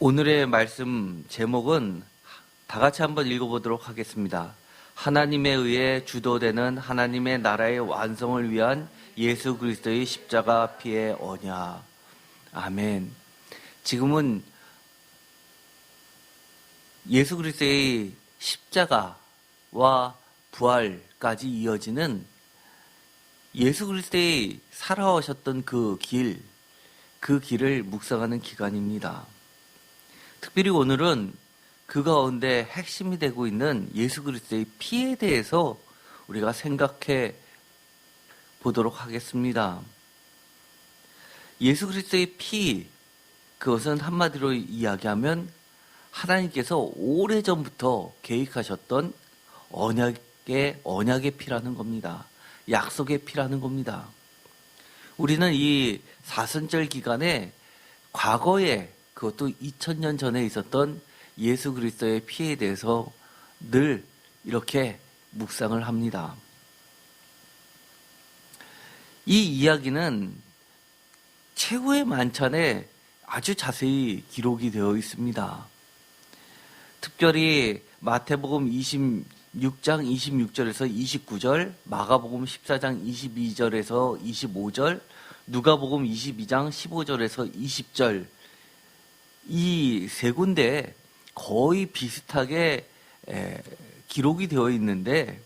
오늘의 말씀 제목은 다 같이 한번 읽어보도록 하겠습니다. 하나님에 의해 주도되는 하나님의 나라의 완성을 위한 예수 그리스도의 십자가 피의 언약. 아멘. 지금은 예수 그리스도의 십자가와 부활까지 이어지는 예수 그리스도의 살아오셨던 그 길을 묵상하는 기간입니다. 특별히 오늘은 그 가운데 핵심이 되고 있는 예수 그리스도의 피에 대해서 우리가 생각해 보도록 하겠습니다. 예수 그리스도의 피, 그것은 한마디로 이야기하면 하나님께서 오래전부터 계획하셨던 언약의 피라는 겁니다. 약속의 피라는 겁니다. 우리는 이 사순절 기간에 과거에 그것도 2000년 전에 있었던 예수 그리스도의 피에 대해서 늘 이렇게 묵상을 합니다. 이 이야기는 최후의 만찬에 아주 자세히 기록이 되어 있습니다. 특별히 마태복음 26장 26절에서 29절, 마가복음 14장 22절에서 25절, 누가복음 22장 15절에서 20절, 이 세 군데 거의 비슷하게 기록이 되어 있는데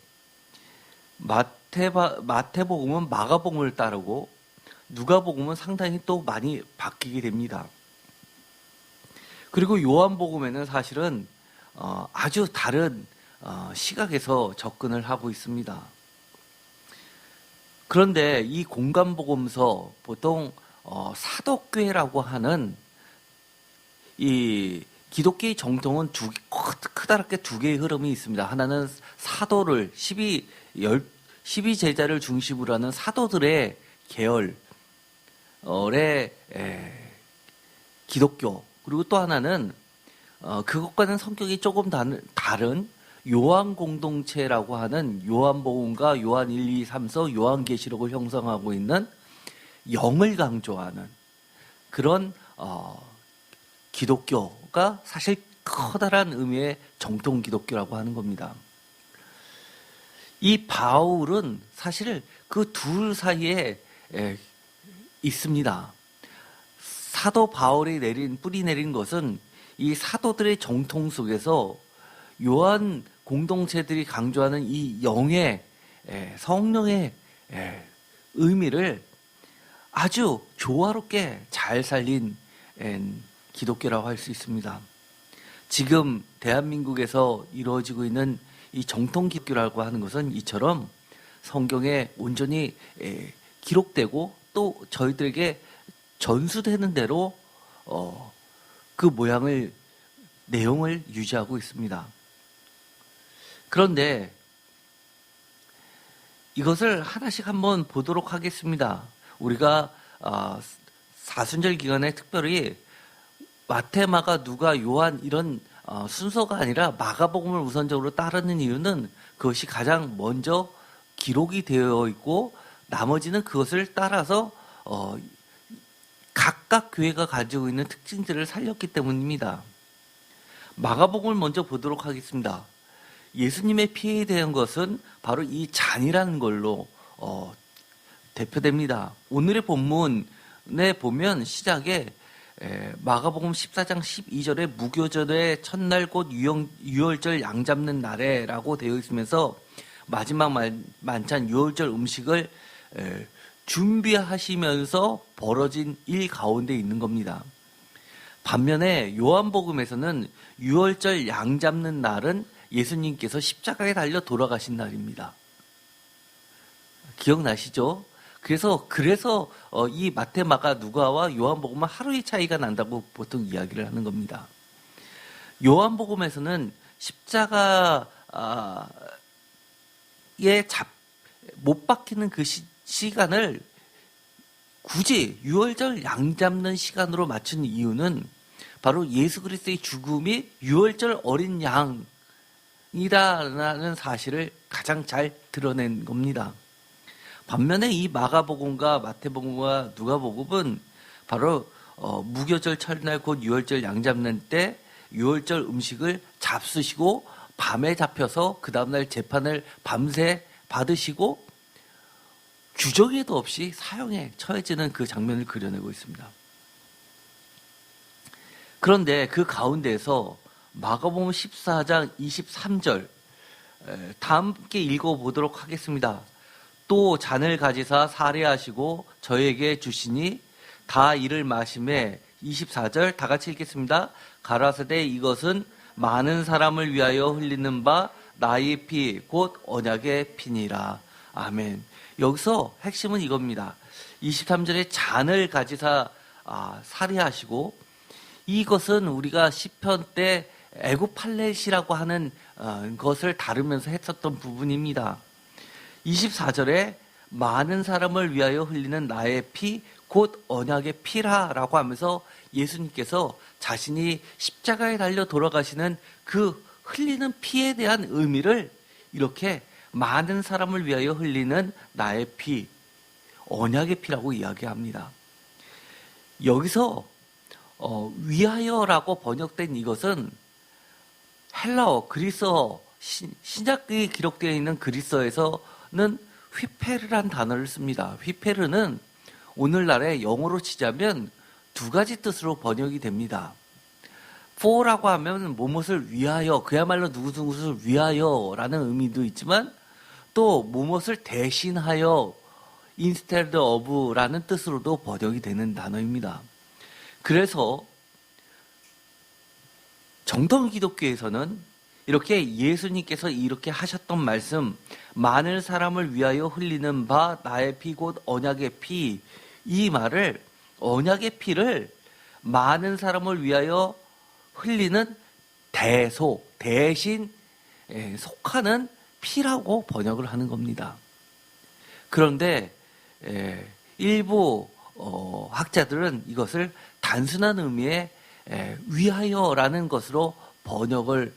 마태복음은 마가복음을 따르고 누가복음은 상당히 또 많이 바뀌게 됩니다. 그리고 요한복음에는 사실은 아주 다른 시각에서 접근을 하고 있습니다. 그런데 이 공간복음서, 보통 사독교회라고 하는 이 기독교의 정통은 크다랗게 두 개의 흐름이 있습니다. 하나는 사도를 12제자를 중심으로 하는 사도들의 계열의 기독교, 그리고 또 하나는 그것과는 성격이 조금 다른 요한 공동체라고 하는 요한복음과 요한 1, 2, 3서 요한계시록을 형성하고 있는 영을 강조하는 그런 기독교가 사실 커다란 의미의 정통 기독교라고 하는 겁니다. 이 바울은 사실 그 둘 사이에 있습니다. 사도 바울이 뿌리 내린 것은 이 사도들의 정통 속에서 요한 공동체들이 강조하는 이 성령의 의미를 아주 조화롭게 잘 살린 기독교라고 할 수 있습니다. 지금 대한민국에서 이루어지고 있는 이 정통 기독교라고 하는 것은 이처럼 성경에 온전히 기록되고 또 저희들에게 전수되는 대로 그 내용을 유지하고 있습니다. 그런데 이것을 하나씩 한번 보도록 하겠습니다. 우리가 사순절 기간에 특별히 마태, 마가, 누가, 요한 이런 순서가 아니라 마가복음을 우선적으로 따르는 이유는 그것이 가장 먼저 기록이 되어 있고 나머지는 그것을 따라서 각각 교회가 가지고 있는 특징들을 살렸기 때문입니다. 마가복음을 먼저 보도록 하겠습니다. 예수님의 피에 대한 것은 바로 이 잔이라는 걸로 대표됩니다. 오늘의 본문에 보면 시작에 마가복음 14장 12절에 무교절의 첫날 곧 유월절 양 잡는 날에라고 되어 있으면서 마지막 만찬 유월절 음식을 준비하시면서 벌어진 일 가운데 있는 겁니다. 반면에 요한복음에서는 유월절 양 잡는 날은 예수님께서 십자가에 달려 돌아가신 날입니다. 기억나시죠? 그래서 이 마태, 마가, 누가와 요한복음은 하루의 차이가 난다고 보통 이야기를 하는 겁니다. 요한복음에서는 십자가에 못 박히는 그 시간을 굳이 유월절 양 잡는 시간으로 맞춘 이유는 바로 예수 그리스도의 죽음이 유월절 어린 양이라는 사실을 가장 잘 드러낸 겁니다. 반면에 이 마가복음과 마태복음과 누가복음은 바로 무교절 철날 곧 유월절 양잡는 때 유월절 음식을 잡수시고 밤에 잡혀서 그 다음날 재판을 밤새 받으시고 규정에도 없이 사형에 처해지는 그 장면을 그려내고 있습니다. 그런데 그 가운데에서 마가복음 14장 23절 다 함께 읽어보도록 하겠습니다. 또 잔을 가지사 사례하시고 저에게 주시니 다 이를 마심에 24절 다 같이 읽겠습니다. 가라사대 이것은 많은 사람을 위하여 흘리는 바 나의 피 곧 언약의 피니라. 아멘. 여기서 핵심은 이겁니다. 23절에 잔을 가지사 사례하시고 이것은 우리가 시편 때 에고팔렛이라고 하는 것을 다루면서 했었던 부분입니다. 24절에 많은 사람을 위하여 흘리는 나의 피 곧 언약의 피라라고 하면서 예수님께서 자신이 십자가에 달려 돌아가시는 그 흘리는 피에 대한 의미를 이렇게 많은 사람을 위하여 흘리는 나의 피, 언약의 피라고 이야기합니다. 여기서 위하여라고 번역된 이것은 헬라어, 그리스어, 신약에 기록되어 있는 그리스어에서는 휘페르란 단어를 씁니다. 휘페르는 오늘날의 영어로 치자면 두 가지 뜻으로 번역이 됩니다. for라고 하면 무엇을 위하여, 그야말로 누구누구를 위하여라는 의미도 있지만 또 무엇을 대신하여 instead of라는 뜻으로도 번역이 되는 단어입니다. 그래서 정통 기독교에서는 이렇게 예수님께서 이렇게 하셨던 말씀, 많은 사람을 위하여 흘리는 바 나의 피 곧 언약의 피, 이 말을 언약의 피를 많은 사람을 위하여 흘리는 대신 속하는 피라고 번역을 하는 겁니다. 그런데 일부 학자들은 이것을 단순한 의미의 위하여라는 것으로 번역을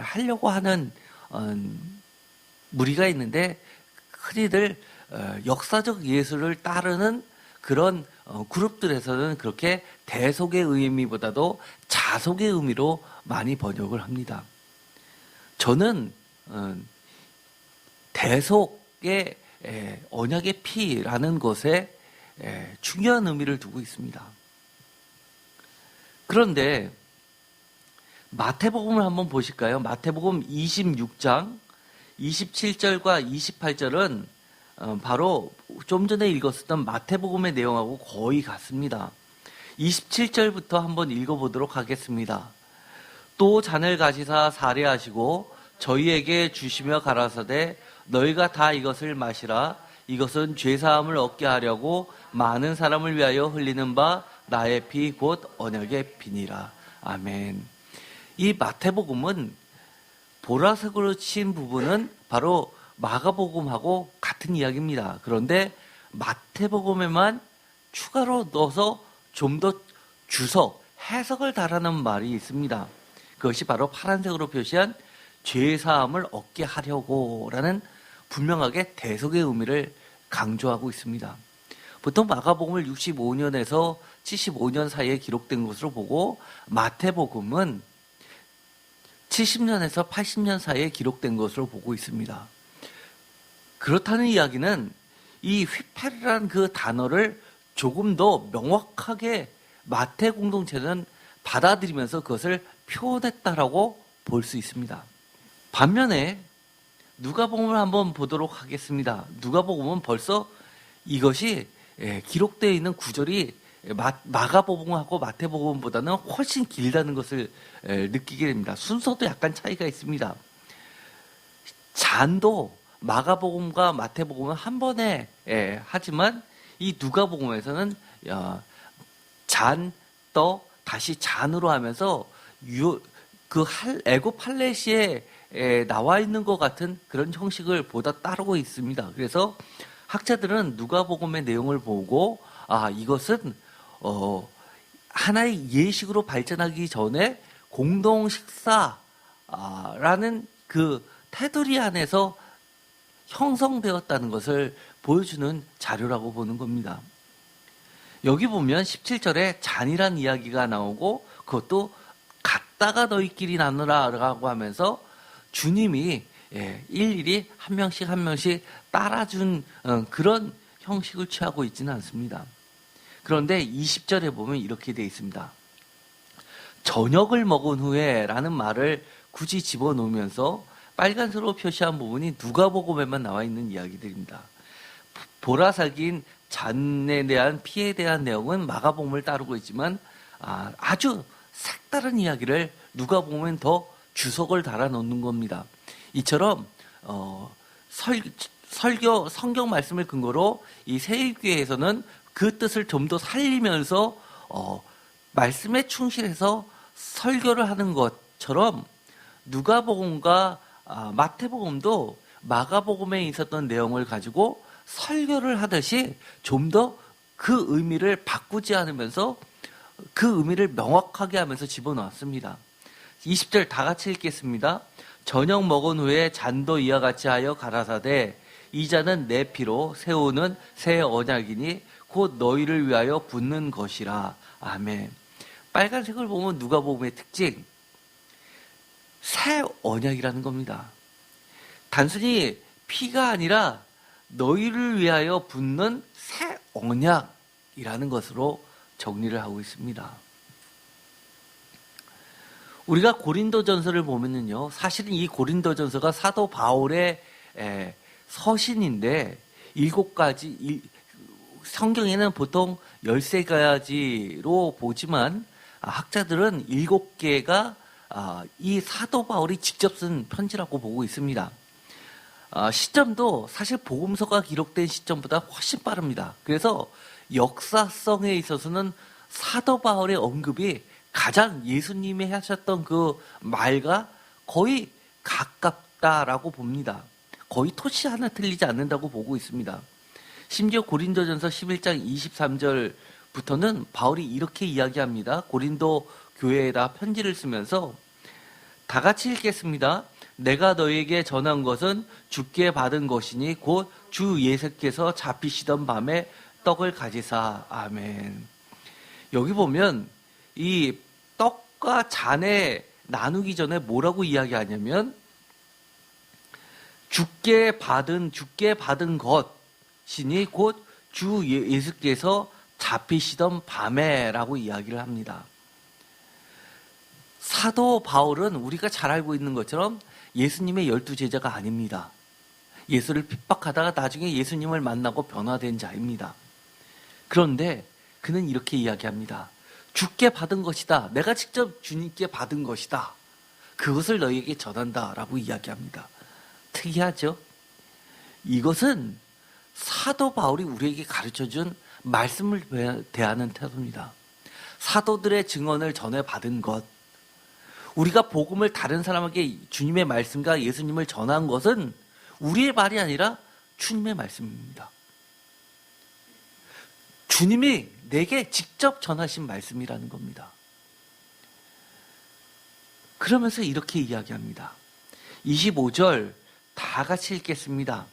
하려고 하는 무리가 있는데 흔히들 역사적 예술을 따르는 그런 그룹들에서는 그렇게 대속의 의미보다도 자속의 의미로 많이 번역을 합니다. 저는 대속의 언약의 피라는 것에 중요한 의미를 두고 있습니다. 그런데 마태복음을 한번 보실까요? 마태복음 26장 27절과 28절은 바로 좀 전에 읽었었던 마태복음의 내용하고 거의 같습니다. 27절부터 한번 읽어보도록 하겠습니다. 또 잔을 가지사 사례하시고 저희에게 주시며 가라사대 너희가 다 이것을 마시라. 이것은 죄사함을 얻게 하려고 많은 사람을 위하여 흘리는 바 나의 피 곧 언약의 피니라. 아멘. 이 마태복음은 보라색으로 친 부분은 바로 마가복음하고 같은 이야기입니다. 그런데 마태복음에만 추가로 넣어서 좀 더 주석, 해석을 달하는 말이 있습니다. 그것이 바로 파란색으로 표시한 죄사함을 얻게 하려고라는 분명하게 대속의 의미를 강조하고 있습니다. 보통 마가복음을 65년에서 75년 사이에 기록된 것으로 보고 마태복음은 70년에서 80년 사이에 기록된 것으로 보고 있습니다. 그렇다는 이야기는 이 휘페르라는 그 단어를 조금 더 명확하게 마태 공동체는 받아들이면서 그것을 표현했다라고 볼 수 있습니다. 반면에 누가복음을 한번 보도록 하겠습니다. 누가복음은 벌써 이것이 기록되어 있는 구절이 마가복음하고 마태복음보다는 훨씬 길다는 것을 느끼게 됩니다. 순서도 약간 차이가 있습니다. 잔도 마가복음과 마태복음은 한 번에 하지만 이 누가복음에서는 잔, 떠, 다시 잔으로 하면서 그 에고팔레시에 나와 있는 것 같은 그런 형식을 보다 따르고 있습니다. 그래서 학자들은 누가복음의 내용을 보고 이것은 하나의 예식으로 발전하기 전에 공동 식사라는 그 테두리 안에서 형성되었다는 것을 보여주는 자료라고 보는 겁니다. 여기 보면 17절에 잔이란 이야기가 나오고 그것도 갖다가 너희끼리 나누라라고 하면서 주님이 일일이 한 명씩 한 명씩 따라준 그런 형식을 취하고 있지는 않습니다. 그런데 20절에 보면 이렇게 되어 있습니다. 저녁을 먹은 후에 라는 말을 굳이 집어넣으면서 빨간색으로 표시한 부분이 누가복음에만 나와 있는 이야기들입니다. 보라색인 잔에 대한 피에 대한 내용은 마가복음을 따르고 있지만 아주 색다른 이야기를 누가복음엔 더 주석을 달아 놓는 겁니다. 이처럼 성경 말씀을 근거로 이 세일교회에서는 그 뜻을 좀 더 살리면서 말씀에 충실해서 설교를 하는 것처럼 누가복음과 마태복음도 마가복음에 있었던 내용을 가지고 설교를 하듯이 좀 더 그 의미를 바꾸지 않으면서 그 의미를 명확하게 하면서 집어넣었습니다. 20절 다 같이 읽겠습니다. 저녁 먹은 후에 잔도 이와 같이 하여 가라사대 이 잔은 내 피로 세우는 새 언약이니 곧 너희를 위하여 붓는 것이라. 아멘. 빨간색을 보면 누가복음의 특징, 새 언약이라는 겁니다. 단순히 피가 아니라 너희를 위하여 붓는 새 언약이라는 것으로 정리를 하고 있습니다. 우리가 고린도전서를 보면은요, 사실은 이 고린도전서가 사도 바울의 서신인데 7가지, 성경에는 보통 13가지로 보지만 학자들은 7개가 이 사도 바울이 직접 쓴 편지라고 보고 있습니다. 시점도 사실 복음서가 기록된 시점보다 훨씬 빠릅니다. 그래서 역사성에 있어서는 사도 바울의 언급이 가장 예수님이 하셨던 그 말과 거의 가깝다라고 봅니다. 거의 토시 하나 틀리지 않는다고 보고 있습니다. 심지어 고린도전서 11장 23절부터는 바울이 이렇게 이야기합니다. 고린도 교회에다 편지를 쓰면서 다 같이 읽겠습니다. 내가 너에게 전한 것은 주께 받은 것이니 곧 주 예수께서 잡히시던 밤에 떡을 가지사. 아멘. 여기 보면 이 떡과 잔에 나누기 전에 뭐라고 이야기하냐면 주께 받은 것이니 곧 주 예수께서 잡히시던 밤에라고 이야기를 합니다. 사도 바울은 우리가 잘 알고 있는 것처럼 예수님의 12제자가 아닙니다. 예수를 핍박하다가 나중에 예수님을 만나고 변화된 자입니다. 그런데 그는 이렇게 이야기합니다. 주께 받은 것이다. 내가 직접 주님께 받은 것이다. 그것을 너희에게 전한다 라고 이야기합니다. 특이하죠? 이것은 사도 바울이 우리에게 가르쳐준 말씀을 대하는 태도입니다. 사도들의 증언을 전해 받은 것, 우리가 복음을 다른 사람에게 주님의 말씀과 예수님을 전한 것은 우리의 말이 아니라 주님의 말씀입니다. 주님이 내게 직접 전하신 말씀이라는 겁니다. 그러면서 이렇게 이야기합니다. 25절 다 같이 읽겠습니다.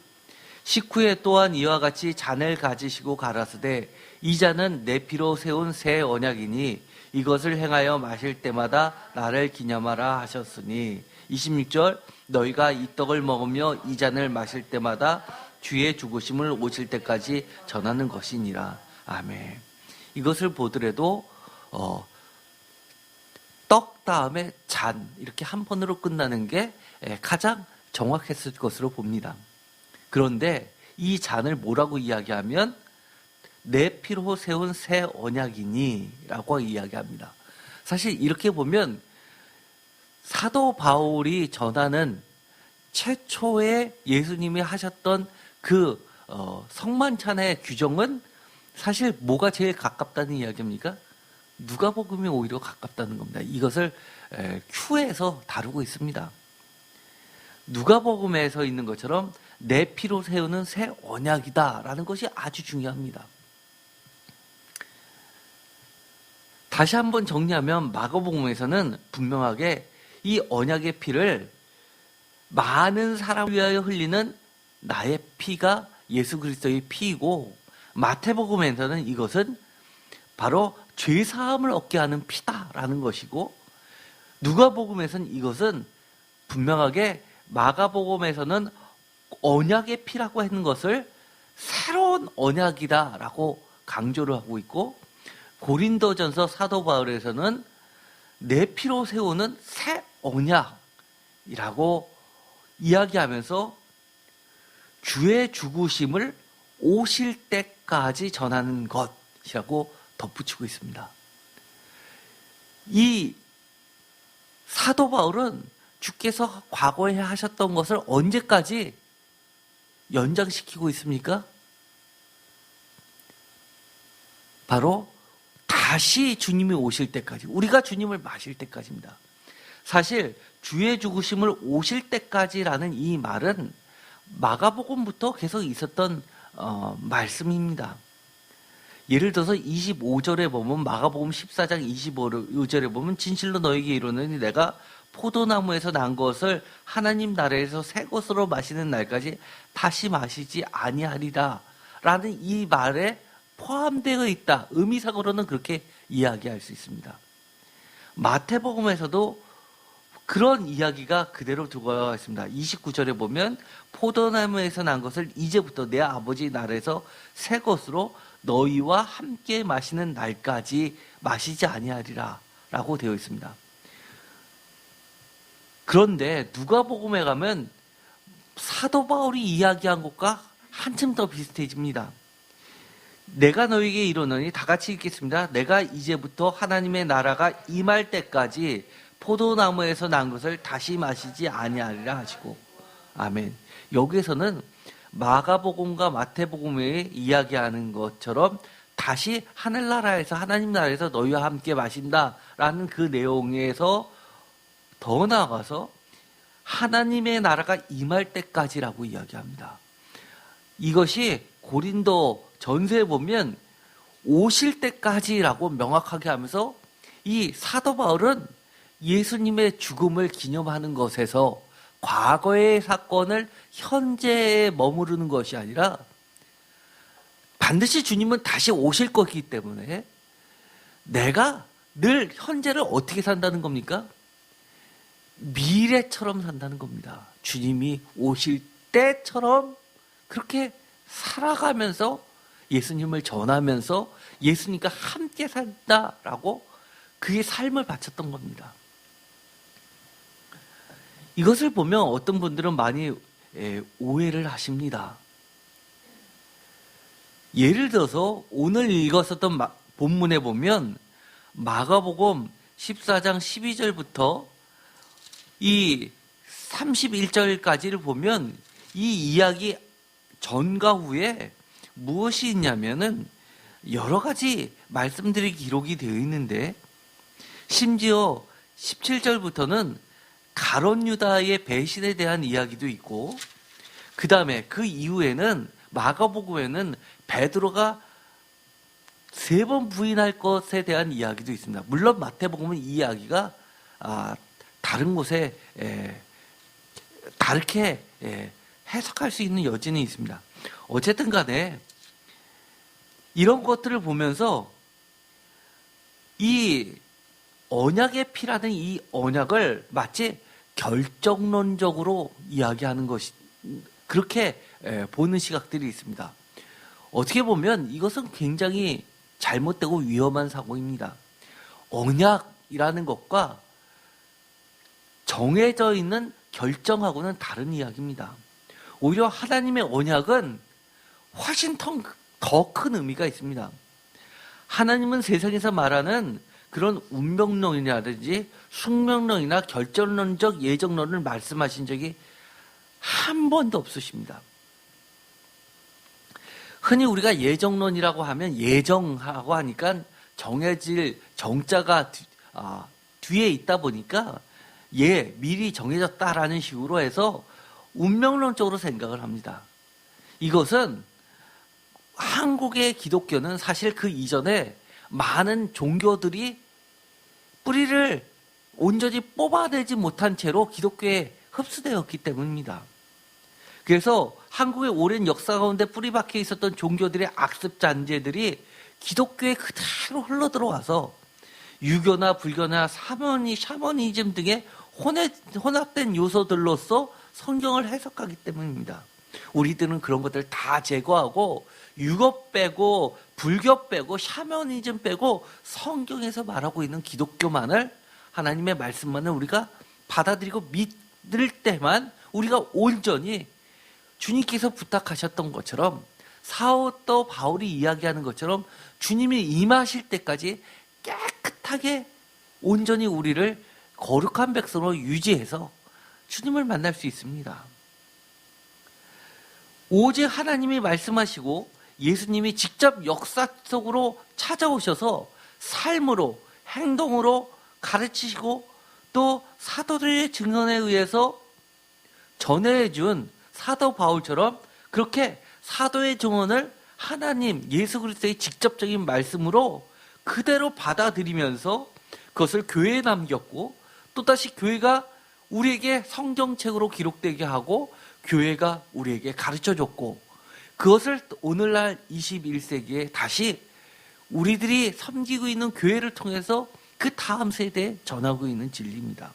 식후에 또한 이와 같이 잔을 가지시고 가라사대 이 잔은 내 피로 세운 새 언약이니 이것을 행하여 마실 때마다 나를 기념하라 하셨으니 26절 너희가 이 떡을 먹으며 이 잔을 마실 때마다 주의 죽으심을 오실 때까지 전하는 것이니라. 아멘. 이것을 보더라도 떡 다음에 잔 이렇게 한 번으로 끝나는 게 가장 정확했을 것으로 봅니다. 그런데 이 잔을 뭐라고 이야기하면 내 피로 세운 새 언약이니 라고 이야기합니다. 사실 이렇게 보면 사도 바울이 전하는 최초의 예수님이 하셨던 그 성만찬의 규정은 사실 뭐가 제일 가깝다는 이야기입니까? 누가복음이 오히려 가깝다는 겁니다. 이것을 Q에서 다루고 있습니다. 누가복음에서 있는 것처럼 내 피로 세우는 새 언약이다라는 것이 아주 중요합니다. 다시 한번 정리하면 마가복음에서는 분명하게 이 언약의 피를 많은 사람을 위하여 흘리는 나의 피가 예수 그리스도의 피이고 마태복음에서는 이것은 바로 죄사함을 얻게 하는 피다라는 것이고, 누가복음에서는 이것은 분명하게, 마가복음에서는 언약의 피라고 하는 것을 새로운 언약이다라고 강조를 하고 있고, 고린도전서 사도 바울에서는 내 피로 세우는 새 언약이라고 이야기하면서 주의 죽으심을 오실 때까지 전하는 것이라고 덧붙이고 있습니다. 이 사도 바울은 주께서 과거에 하셨던 것을 언제까지 연장시키고 있습니까? 바로 다시 주님이 오실 때까지, 우리가 주님을 마실 때까지입니다. 사실 주의 죽으심을 오실 때까지라는 이 말은 마가복음부터 계속 있었던 말씀입니다. 예를 들어서 25절에 보면, 마가복음 14장 25절에 보면, 진실로 너에게 이르노니 내가 포도나무에서 난 것을 하나님 나라에서 새 것으로 마시는 날까지 다시 마시지 아니하리라 라는 이 말에 포함되어 있다. 의미상으로는 그렇게 이야기할 수 있습니다. 마태복음에서도 그런 이야기가 그대로 들어가 있습니다. 29절에 보면, 포도나무에서 난 것을 이제부터 내 아버지 나라에서 새 것으로 너희와 함께 마시는 날까지 마시지 아니하리라 라고 되어 있습니다. 그런데 누가복음에 가면 사도 바울이 이야기한 것과 한층 더 비슷해집니다. 내가 너희에게 이르노니, 다 같이 읽겠습니다. 내가 이제부터 하나님의 나라가 임할 때까지 포도나무에서 난 것을 다시 마시지 아니하리라 하시고, 아멘. 여기에서는 마가복음과 마태복음에 이야기하는 것처럼 다시 하늘나라에서, 하나님 나라에서 너희와 함께 마신다라는 그 내용에서 더 나아가서 하나님의 나라가 임할 때까지라고 이야기합니다. 이것이 고린도 전서에 보면 오실 때까지라고 명확하게 하면서, 이 사도 바울은 예수님의 죽음을 기념하는 것에서 과거의 사건을 현재에 머무르는 것이 아니라, 반드시 주님은 다시 오실 거기 때문에 내가 늘 현재를 어떻게 산다는 겁니까? 미래처럼 산다는 겁니다. 주님이 오실 때처럼 그렇게 살아가면서 예수님을 전하면서 예수님과 함께 산다라고 그의 삶을 바쳤던 겁니다. 이것을 보면 어떤 분들은 많이 오해를 하십니다. 예를 들어서 오늘 읽었었던 본문에 보면, 마가복음 14장 12절부터 이 31절까지를 보면 이 이야기 전과 후에 무엇이 있냐면은 여러 가지 말씀들이 기록이 되어 있는데, 심지어 17절부터는 가룟 유다의 배신에 대한 이야기도 있고, 그 다음에 그 이후에는 마가복음에는 베드로가 3번 부인할 것에 대한 이야기도 있습니다. 물론 마태복음은 이 이야기가 다른 곳에 다르게 해석할 수 있는 여지는 있습니다. 어쨌든 간에 이런 것들을 보면서 이 언약의 피라는 이 언약을 마치 결정론적으로 이야기하는 것이, 그렇게 보는 시각들이 있습니다. 어떻게 보면 이것은 굉장히 잘못되고 위험한 사고입니다. 언약이라는 것과 정해져 있는 결정하고는 다른 이야기입니다. 오히려 하나님의 언약은 훨씬 더 큰 의미가 있습니다. 하나님은 세상에서 말하는 그런 운명론이라든지 숙명론이나 결정론적 예정론을 말씀하신 적이 한 번도 없으십니다. 흔히 우리가 예정론이라고 하면, 예정하고 하니까 정해질 정자가 뒤에 있다 보니까 미리 정해졌다라는 식으로 해서 운명론적으로 생각을 합니다. 이것은 한국의 기독교는 사실 그 이전에 많은 종교들이 뿌리를 온전히 뽑아내지 못한 채로 기독교에 흡수되었기 때문입니다. 그래서 한국의 오랜 역사 가운데 뿌리박혀 있었던 종교들의 악습 잔재들이 기독교에 그대로 흘러들어와서 유교나 불교나 샤머니즘 등의 혼합된 요소들로서 성경을 해석하기 때문입니다. 우리들은 그런 것들 다 제거하고 유교 빼고 불교 빼고 샤머니즘 빼고 성경에서 말하고 있는 기독교만을, 하나님의 말씀만을 우리가 받아들이고 믿을 때만 우리가 온전히 주님께서 부탁하셨던 것처럼, 사도 바울이 이야기하는 것처럼 주님이 임하실 때까지 깨끗하게 온전히 우리를 거룩한 백성으로 유지해서 주님을 만날 수 있습니다. 오직 하나님이 말씀하시고 예수님이 직접 역사 속으로 찾아오셔서 삶으로, 행동으로 가르치시고 또 사도들의 증언에 의해서 전해준 사도 바울처럼 그렇게 사도의 증언을 하나님 예수 그리스도의 직접적인 말씀으로 그대로 받아들이면서 그것을 교회에 남겼고, 또다시 교회가 우리에게 성경책으로 기록되게 하고 교회가 우리에게 가르쳐줬고, 그것을 오늘날 21세기에 다시 우리들이 섬기고 있는 교회를 통해서 그 다음 세대에 전하고 있는 진리입니다.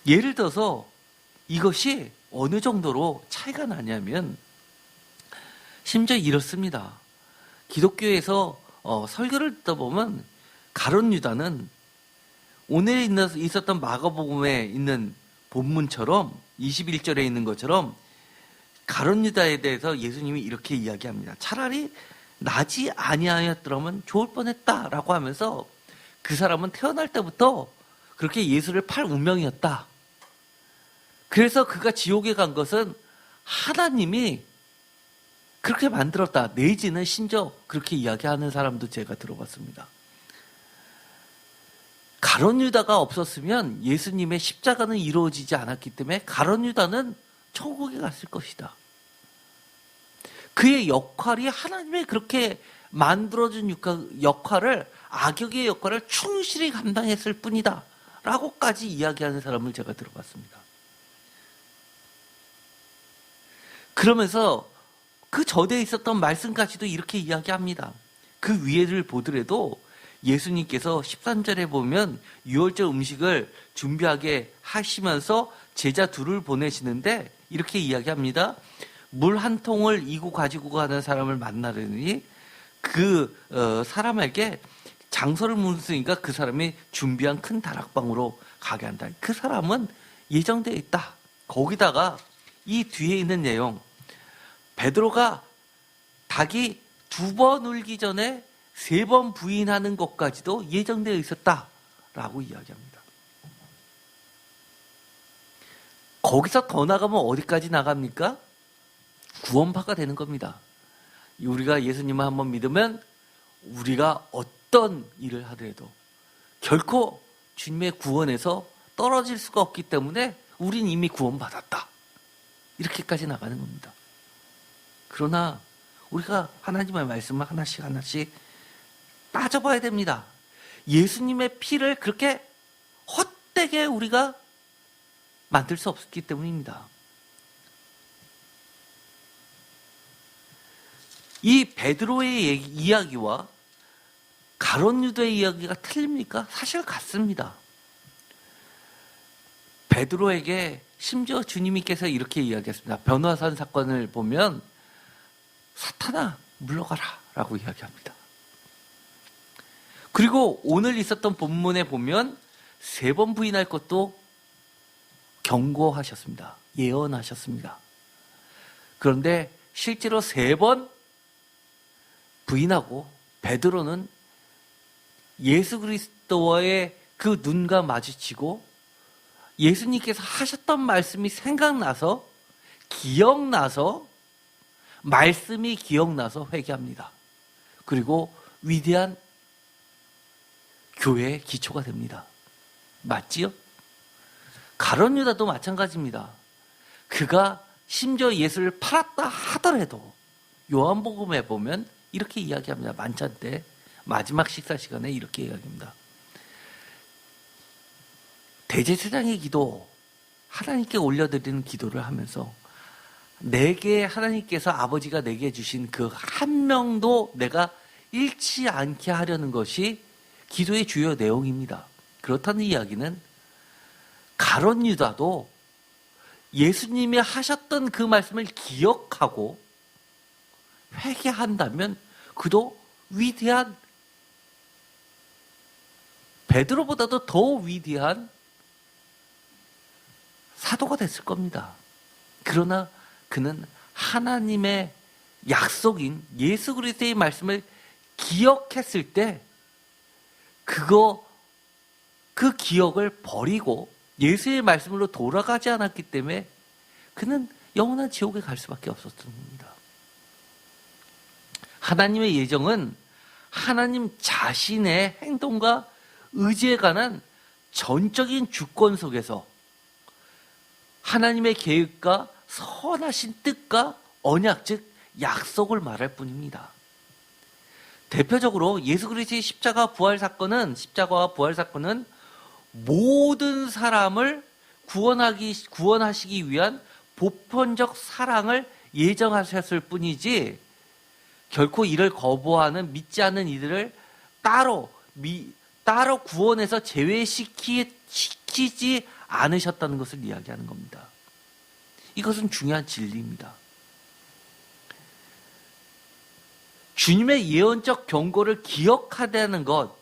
예를 들어서 이것이 어느 정도로 차이가 나냐면, 심지어 이렇습니다. 기독교에서 설교를 듣다 보면 가룟 유다는 오늘 있었던 마가복음에 있는 본문처럼 21절에 있는 것처럼 가룟 유다에 대해서 예수님이 이렇게 이야기합니다. 차라리 나지 아니하였더라면 좋을 뻔했다라고 하면서 그 사람은 태어날 때부터 그렇게 예수를 팔 운명이었다. 그래서 그가 지옥에 간 것은 하나님이 그렇게 만들었다. 내지는 심지어 그렇게 이야기하는 사람도 제가 들어봤습니다. 가룟 유다가 없었으면 예수님의 십자가는 이루어지지 않았기 때문에 가룟 유다는 천국에 갔을 것이다. 그의 역할이 하나님의 그렇게 만들어준 역할을, 악역의 역할을 충실히 감당했을 뿐이다 라고까지 이야기하는 사람을 제가 들어봤습니다. 그러면서 그 전에 있었던 말씀까지도 이렇게 이야기합니다. 그 위에를 보더라도 예수님께서 13절에 보면 유월절 음식을 준비하게 하시면서 제자 둘을 보내시는데 이렇게 이야기합니다. 물 한 통을 이고 가지고 가는 사람을 만나려니 그 사람에게 장소를 묻으니까 그 사람이 준비한 큰 다락방으로 가게 한다. 그 사람은 예정되어 있다. 거기다가 이 뒤에 있는 내용, 베드로가 닭이 2번 울기 전에 3번 부인하는 것까지도 예정되어 있었다라고 이야기합니다. 거기서 더 나가면 어디까지 나갑니까? 구원파가 되는 겁니다. 우리가 예수님을 한번 믿으면 우리가 어떤 일을 하더라도 결코 주님의 구원에서 떨어질 수가 없기 때문에 우린 이미 구원받았다. 이렇게까지 나가는 겁니다. 그러나 우리가 하나님의 말씀을 하나씩 하나씩 따져봐야 됩니다. 예수님의 피를 그렇게 헛되게 우리가 만들 수 없기 때문입니다. 이 베드로의 이야기와 가룟 유다의 이야기가 틀립니까? 사실 같습니다. 베드로에게 심지어 주님께서 이렇게 이야기했습니다. 변화산 사건을 보면 사탄아 물러가라 라고 이야기합니다. 그리고 오늘 있었던 본문에 보면 3번 부인할 것도 경고하셨습니다. 예언하셨습니다. 그런데 실제로 3번 부인하고 베드로는 예수 그리스도와의 그 눈과 마주치고 예수님께서 하셨던 말씀이 생각나서, 기억나서, 말씀이 기억나서 회개합니다. 그리고 위대한 교회의 기초가 됩니다. 맞지요? 가룟 유다도 마찬가지입니다. 그가 심지어 예수를 팔았다 하더라도 요한복음에 보면 이렇게 이야기합니다. 만찬 때 마지막 식사 시간에 이렇게 이야기합니다. 대제사장의 기도, 하나님께 올려드리는 기도를 하면서 내게 하나님께서 아버지가 내게 주신 그 한 명도 내가 잃지 않게 하려는 것이 기도의 주요 내용입니다. 그렇다는 이야기는 가룟 유다도 예수님이 하셨던 그 말씀을 기억하고 회개한다면 그도 위대한, 베드로보다도 더 위대한 사도가 됐을 겁니다. 그러나 그는 하나님의 약속인 예수 그리스도의 말씀을 기억했을 때 그 기억을 버리고 예수의 말씀으로 돌아가지 않았기 때문에 그는 영원한 지옥에 갈 수밖에 없었던 겁니다. 하나님의 예정은 하나님 자신의 행동과 의지에 관한 전적인 주권 속에서 하나님의 계획과 선하신 뜻과 언약, 즉 약속을 말할 뿐입니다. 대표적으로 예수 그리스도의 십자가와 부활 사건은 모든 사람을 구원하시기 위한 보편적 사랑을 예정하셨을 뿐이지 결코 이를 거부하는 믿지 않는 이들을 따로 구원해서 제외시키지 않으셨다는 것을 이야기하는 겁니다. 이것은 중요한 진리입니다. 주님의 예언적 경고를 기억하다는 것,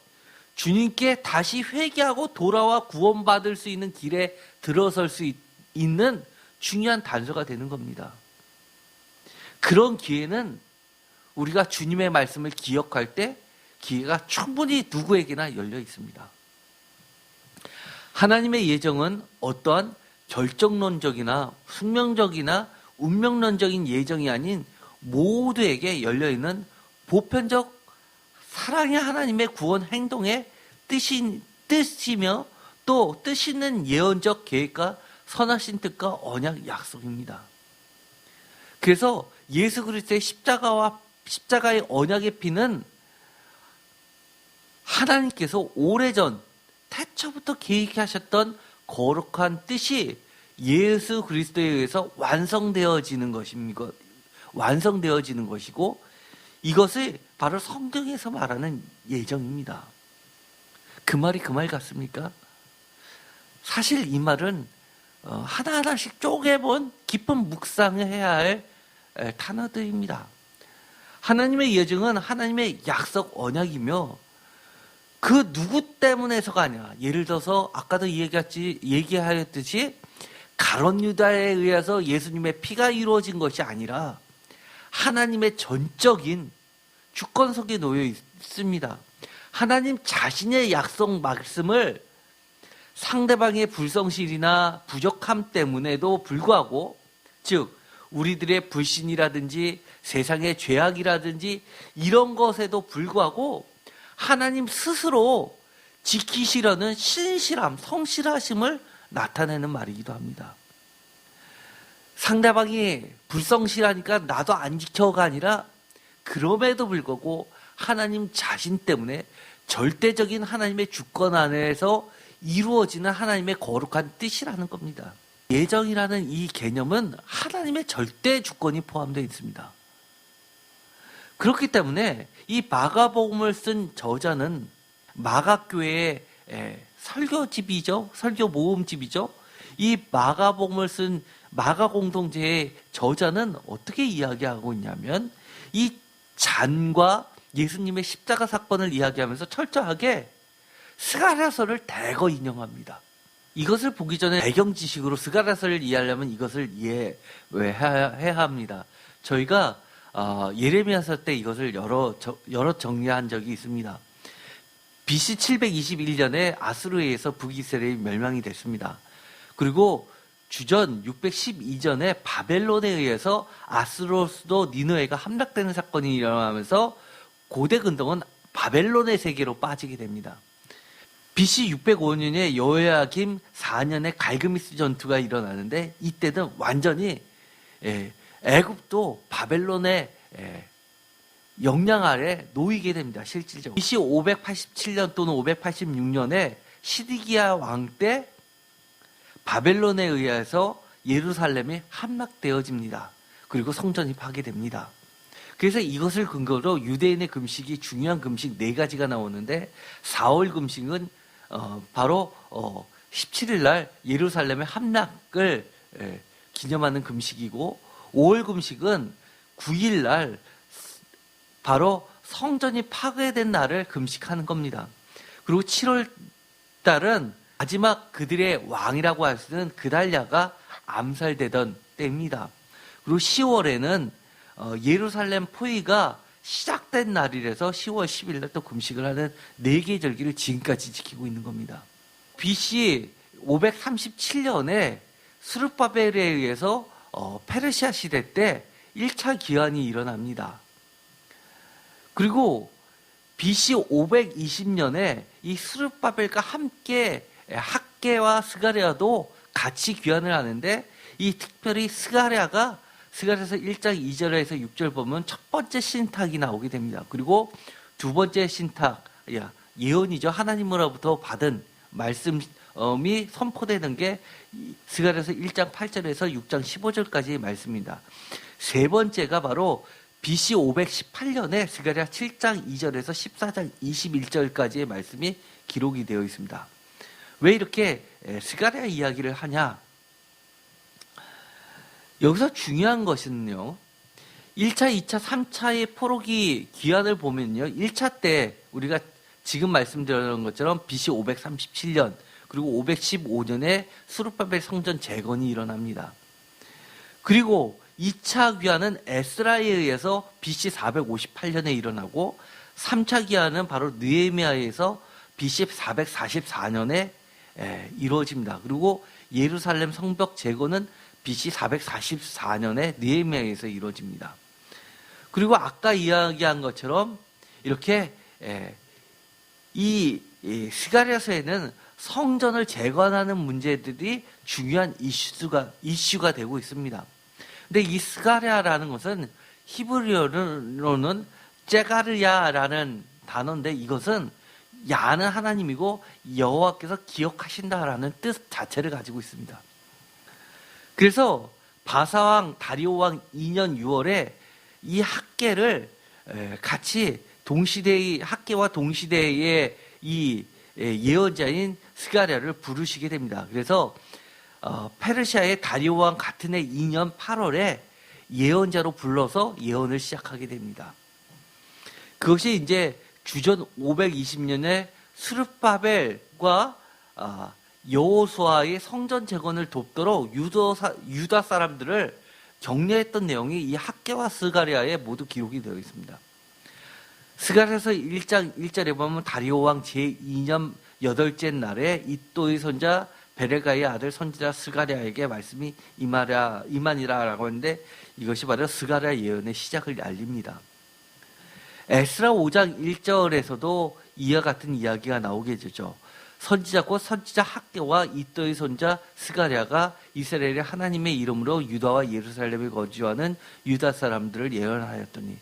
주님께 다시 회개하고 돌아와 구원받을 수 있는 길에 들어설 수 있는 중요한 단서가 되는 겁니다. 그런 기회는 우리가 주님의 말씀을 기억할 때 기회가 충분히 누구에게나 열려 있습니다. 하나님의 예정은 어떠한 결정론적이나 숙명적이나 운명론적인 예정이 아닌 모두에게 열려있는 보편적 사랑의 하나님의 구원 행동의 뜻이며 또 뜻 있는 예언적 계획과 선하신 뜻과 언약 약속입니다. 그래서 예수 그리스도의 십자가의 언약의 피는 하나님께서 오래전 태초부터 계획하셨던 거룩한 뜻이 예수 그리스도에 의해서 완성되어지는 것이고 이것을 바로 성경에서 말하는 예정입니다. 그 말이 그 말 같습니까? 사실 이 말은 하나하나씩 쪼개본 깊은 묵상을 해야 할 단어들입니다. 하나님의 예정은 하나님의 약속 언약이며 그 누구 때문에서가 아니라 예를 들어서 아까도 얘기하였듯이 가룟 유다에 의해서 예수님의 피가 이루어진 것이 아니라 하나님의 전적인 주권 속에 놓여 있습니다. 하나님 자신의 약속 말씀을 상대방의 불성실이나 부족함 때문에도 불구하고, 즉 우리들의 불신이라든지 세상의 죄악이라든지 이런 것에도 불구하고 하나님 스스로 지키시려는 신실함, 성실하심을 나타내는 말이기도 합니다. 상대방이 불성실하니까 나도 안 지켜가 아니라 그럼에도 불구하고 하나님 자신 때문에 절대적인 하나님의 주권 안에서 이루어지는 하나님의 거룩한 뜻이라는 겁니다. 예정이라는 이 개념은 하나님의 절대 주권이 포함되어 있습니다. 그렇기 때문에 이 마가복음을 쓴 저자는 마가교회의 설교집이죠. 설교 모음집이죠. 이 마가복음을 쓴 마가 공동체의 저자는 어떻게 이야기하고 있냐면 이 잔과 예수님의 십자가 사건을 이야기하면서 철저하게 스가랴서를 대거 인용합니다. 이것을 보기 전에 배경 지식으로 스가랴서를 이해하려면 이것을 이해해야 합니다. 저희가 예레미야서 때 이것을 여러 정리한 적이 있습니다. BC 721년에 아수르에 의해서 북이스라엘이 멸망이 됐습니다. 그리고 주전 612년에 바벨론에 의해서 아수르도 니느웨가 함락되는 사건이 일어나면서 고대 근동은 바벨론의 세계로 빠지게 됩니다. BC 605년에 여호야김 4년에 갈그미스 전투가 일어나는데 이때는 완전히 애굽도 바벨론의 영향 아래 놓이게 됩니다. 실질적으로. BC 587년 또는 586년에 시드기야 왕 때 바벨론에 의해서 예루살렘이 함락되어집니다. 그리고 성전이 파괴됩니다. 그래서 이것을 근거로 유대인의 금식이 중요한 금식 4가지가 나오는데 4월 금식은 바로 17일 날 예루살렘의 함락을 기념하는 금식이고 5월 금식은 9일 날 바로 성전이 파괴된 날을 금식하는 겁니다. 그리고 7월 달은 마지막 그들의 왕이라고 할 수 있는 그달랴가 암살되던 때입니다. 그리고 10월에는 예루살렘 포위가 시작된 날이라서 10월 10일 날 또 금식을 하는 4개의 절기를 지금까지 지키고 있는 겁니다. BC 537년에 스룹바벨에 의해서 페르시아 시대 때 1차 기환이 일어납니다. 그리고 BC 520년에 이 스룹바벨과 함께 학개와 스가랴도 같이 귀환을 하는데 이 특별히 스가랴에서 1장 2절에서 6절 보면 첫 번째 신탁이 나오게 됩니다. 그리고 두 번째 신탁, 예언이죠. 하나님으로부터 받은 말씀이 선포되는 게 스가랴에서 1장 8절에서 6장 15절까지의 말씀입니다. 세 번째가 바로 BC 518년에 스가랴 7장 2절에서 14장 21절까지의 말씀이 기록이 되어 있습니다. 왜 이렇게 스가랴 이야기를 하냐? 여기서 중요한 것은요, 1차, 2차, 3차의 포로기 기한을 보면요, 1차 때 우리가 지금 말씀드린 것처럼 BC 537년 그리고 515년에 스룹바벨 성전 재건이 일어납니다. 그리고 2차 귀환은 에스라에 의해서 BC 458년에 일어나고 3차 귀환은 바로 느헤미야에서 BC 444년에 이루어집니다. 그리고 예루살렘 성벽 재건은 BC 444년에 느헤미야에서 이루어집니다. 그리고 아까 이야기한 것처럼 이렇게 이 스가랴서에는 성전을 재건하는 문제들이 중요한 이슈가 되고 있습니다. 근데 이 스가랴라는 것은 히브리어로는 제가르야라는 단어인데 이것은 야는 하나님이고 여호와께서 기억하신다라는 뜻 자체를 가지고 있습니다. 그래서 바사왕 다리오왕 2년 6월에 이 학계를 같이 동시대의 학계와 동시대의 이 예언자인 스가랴를 부르시게 됩니다. 그래서 페르시아의 다리오왕 같은 해 2년 8월에 예언자로 불러서 예언을 시작하게 됩니다. 그것이 이제 주전 520년에 스룹바벨과 여호수아의 성전 재건을 돕도록 유다 사람들을 격려했던 내용이 이 학개와 스가랴에 모두 기록이 되어 있습니다. 스가랴서 1장 1절에 보면 다리오 왕 제2년 8째 날에 이또의 손자 베레가의 아들 선지자 스가랴에게 말씀이 임하니라라고 하는데 이것이 바로 스가랴 예언의 시작을 알립니다. 에스라 5장 1절에서도 이와 같은 이야기가 나오게 되죠. 선지자 곧 선지자 학개와 이또의 손자 스가랴가 이스라엘의 하나님의 이름으로 유다와 예루살렘에 거주하는 유다 사람들을 예언하였더니,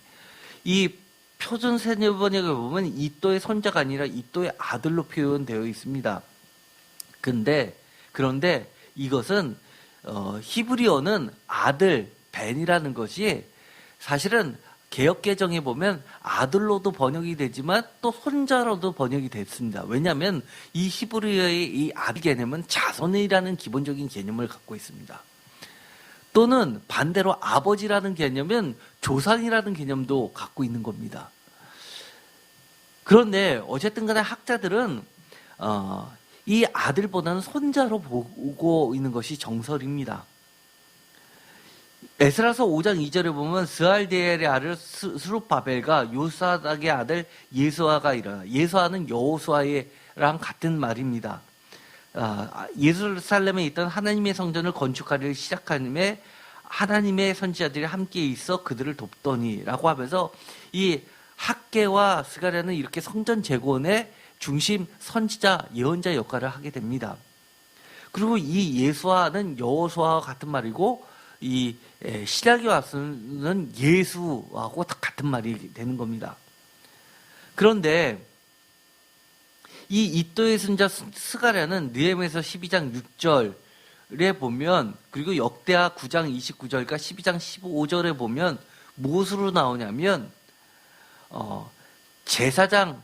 이 표준 세번역에 보면 이또의 손자가 아니라 이또의 아들로 표현되어 있습니다. 그런데 이것은 히브리어는 아들 벤이라는 것이 사실은 개역개정에 보면 아들로도 번역이 되지만 또 손자로도 번역이 됐습니다. 왜냐하면 이 히브리어의 이 아들 개념은 자손이라는 기본적인 개념을 갖고 있습니다. 또는 반대로 아버지라는 개념은 조상이라는 개념도 갖고 있는 겁니다. 그런데 어쨌든 간에 학자들은 이 아들보다는 손자로 보고 있는 것이 정설입니다. 에스라서 5장 2절에 보면 스알디엘의 아들 스룹바벨과 요사닥의 아들 예수아가 일어나, 예수아는 여호수아랑 같은 말입니다. 예루살렘에 있던 하나님의 성전을 건축하려 시작하는데 하나님의 선지자들이 함께 있어 그들을 돕더니라고 하면서 이 학개와 스가랴는 이렇게 성전 재건의 중심 선지자 예언자 역할을 하게 됩니다. 그리고 이 예수아는 여호수아와 같은 말이고 이 시작이 왔으면 예수하고 같은 말이 되는 겁니다. 그런데 이 이또의 손자 스가랴는 느헤미야서 12장 보면, 그리고 역대하 9장 29절과 12장 15절에 보면 무엇으로 나오냐면 제사장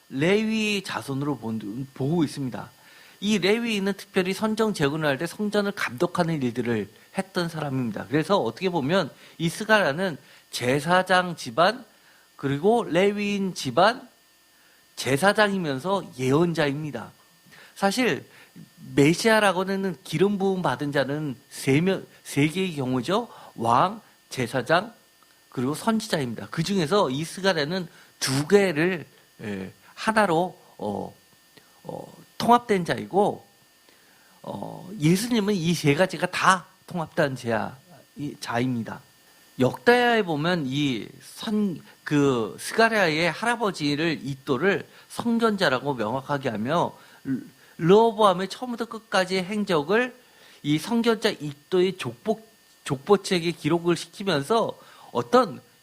레위 자손으로 보고 있습니다. 이 레위인은 특별히 선정 제군을 할 때 성전을 감독하는 일들을 했던 사람입니다. 그래서 어떻게 보면 이 스가랴는 제사장 집안, 그리고 레위인 집안, 제사장이면서 예언자입니다. 사실 메시아라고는 기름 부음 받은 자는 세 개의 경우죠. 왕, 제사장, 그리고 선지자입니다. 그 중에서 이 스가랴는 두 개를 하나로 통합된 자이고, 예수님은 이 세 가지가 다 통합된 자입니다. 역대하에 보면 스가랴의 할아버지를 이또를 성전자라고 명확하게 하며, 르호보암의 처음부터 끝까지의 행적을 이 성전자 이또의 족보책에 기록을 시키면서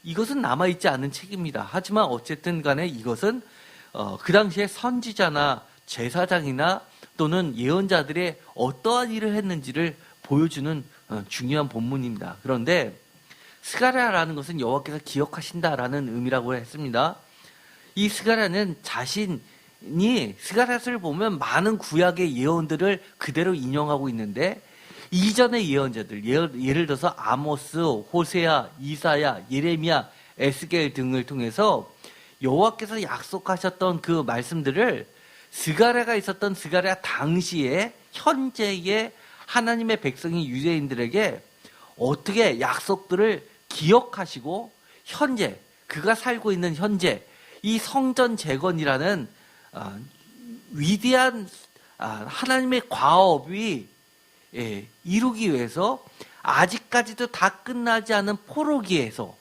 이것은 남아있지 않은 책입니다. 하지만 어쨌든 간에 이것은 그 당시에 선지자나 제사장이나 또는 예언자들의 어떠한 일을 했는지를 보여주는 중요한 본문입니다. 그런데 스가랴라는 것은 여호와께서 기억하신다라는 의미라고 했습니다. 이 스가랴는 스가랴서를 보면 많은 구약의 예언들을 그대로 인용하고 있는데, 이전의 예언자들, 예를 들어서 아모스, 호세아, 이사야, 예레미야, 에스겔 등을 통해서 여호와께서 약속하셨던 그 말씀들을 스가랴가 있었던 스가랴 당시에 현재의 하나님의 백성인 유대인들에게 어떻게 약속들을 기억하시고 현재 그가 살고 있는 현재 이 성전 재건이라는 위대한 하나님의 과업이 이루기 위해서 아직까지도 다 끝나지 않은 포로기에서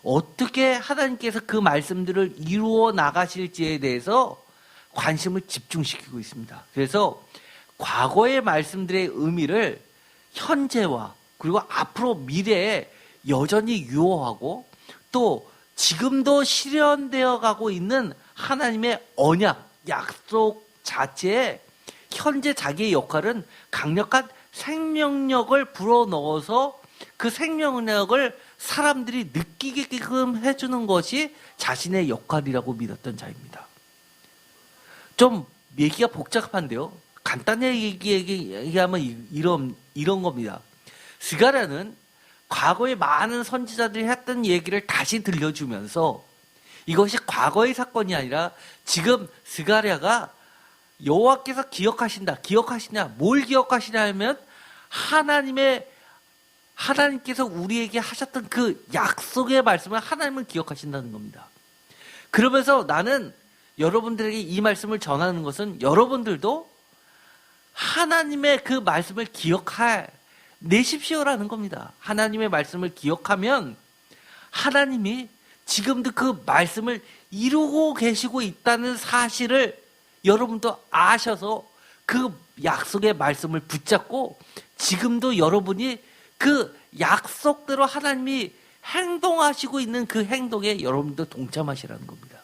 어떻게 하나님께서 그 말씀들을 이루어 나가실지에 대해서 관심을 집중시키고 있습니다. 그래서 과거의 말씀들의 의미를 현재와 그리고 앞으로 미래에 여전히 유효하고, 또 지금도 실현되어 가고 있는 하나님의 언약, 약속 자체에 현재 자기의 역할은 강력한 생명력을 불어넣어서 그 생명력을 사람들이 느끼게끔 해주는 것이 자신의 역할이라고 믿었던 자입니다. 좀 얘기가 복잡한데요. 간단히 얘기하면 이런 겁니다. 스가랴는 과거에 많은 선지자들이 했던 얘기를 다시 들려주면서, 이것이 과거의 사건이 아니라 지금 스가랴가 여호와께서 기억하시냐, 뭘 기억하시냐 하면 하나님께서 우리에게 하셨던 그 약속의 말씀을 하나님은 기억하신다는 겁니다. 그러면서 나는 여러분들에게 이 말씀을 전하는 것은 여러분들도 하나님의 그 말씀을 내십시오라는 겁니다. 하나님의 말씀을 기억하면 하나님이 지금도 그 말씀을 이루고 계시고 있다는 사실을 여러분도 아셔서 그 약속의 말씀을 붙잡고 지금도 여러분이 그 약속대로 하나님이 행동하시고 있는 그 행동에 여러분도 동참하시라는 겁니다.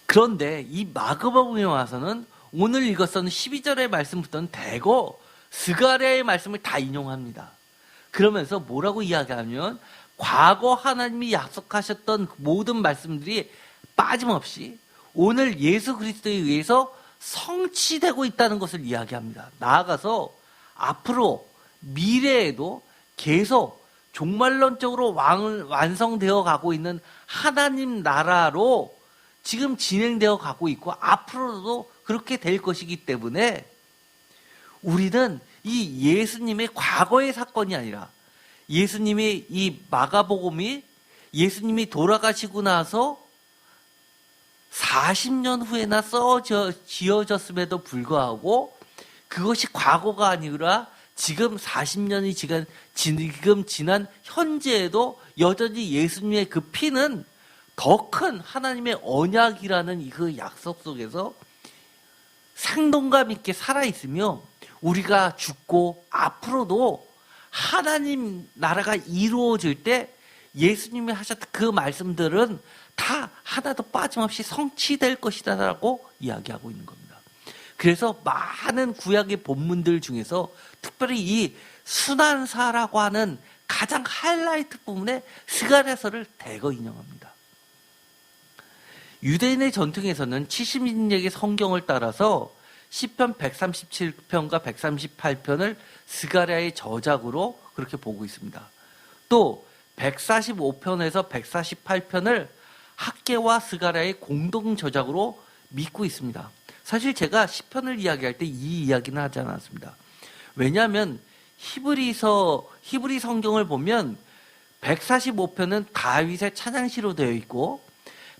그런데 이 마가복음에 와서는 오늘 읽었던 12절의 말씀부터는 대거 스가랴의 말씀을 다 인용합니다. 그러면서 뭐라고 이야기하면 과거 하나님이 약속하셨던 모든 말씀들이 빠짐없이 오늘 예수 그리스도에 의해서 성취되고 있다는 것을 이야기합니다. 나아가서 앞으로 미래에도 계속 종말론적으로 완성되어 가고 있는 하나님 나라로 지금 진행되어 가고 있고 앞으로도 그렇게 될 것이기 때문에 우리는 이 예수님의 과거의 사건이 아니라 예수님의 이 마가복음이 예수님이 돌아가시고 나서 40년 후에나 지어졌음에도 불구하고 그것이 과거가 아니라 지금 40년이 지금 지난 현재에도 여전히 예수님의 그 피는 더 큰 하나님의 언약이라는 그 약속 속에서 생동감 있게 살아있으며 우리가 죽고 앞으로도 하나님 나라가 이루어질 때 예수님이 하셨던 그 말씀들은 다 하나도 빠짐없이 성취될 것이다라고 이야기하고 있는 겁니다. 그래서 많은 구약의 본문들 중에서 특별히 이 순환사라고 하는 가장 하이라이트 부분에 스가랴서를 대거 인용합니다. 유대인의 전통에서는 70인역의 성경을 따라서 시편 137편과 138편을 스가랴의 저작으로 그렇게 보고 있습니다. 또 145편에서 148편을 학개와 스가랴의 공동 저작으로 믿고 있습니다. 사실 제가 시편을 이야기할 때 이 이야기는 하지 않았습니다. 왜냐하면 히브리 성경을 보면 145편은 다윗의 찬양시로 되어 있고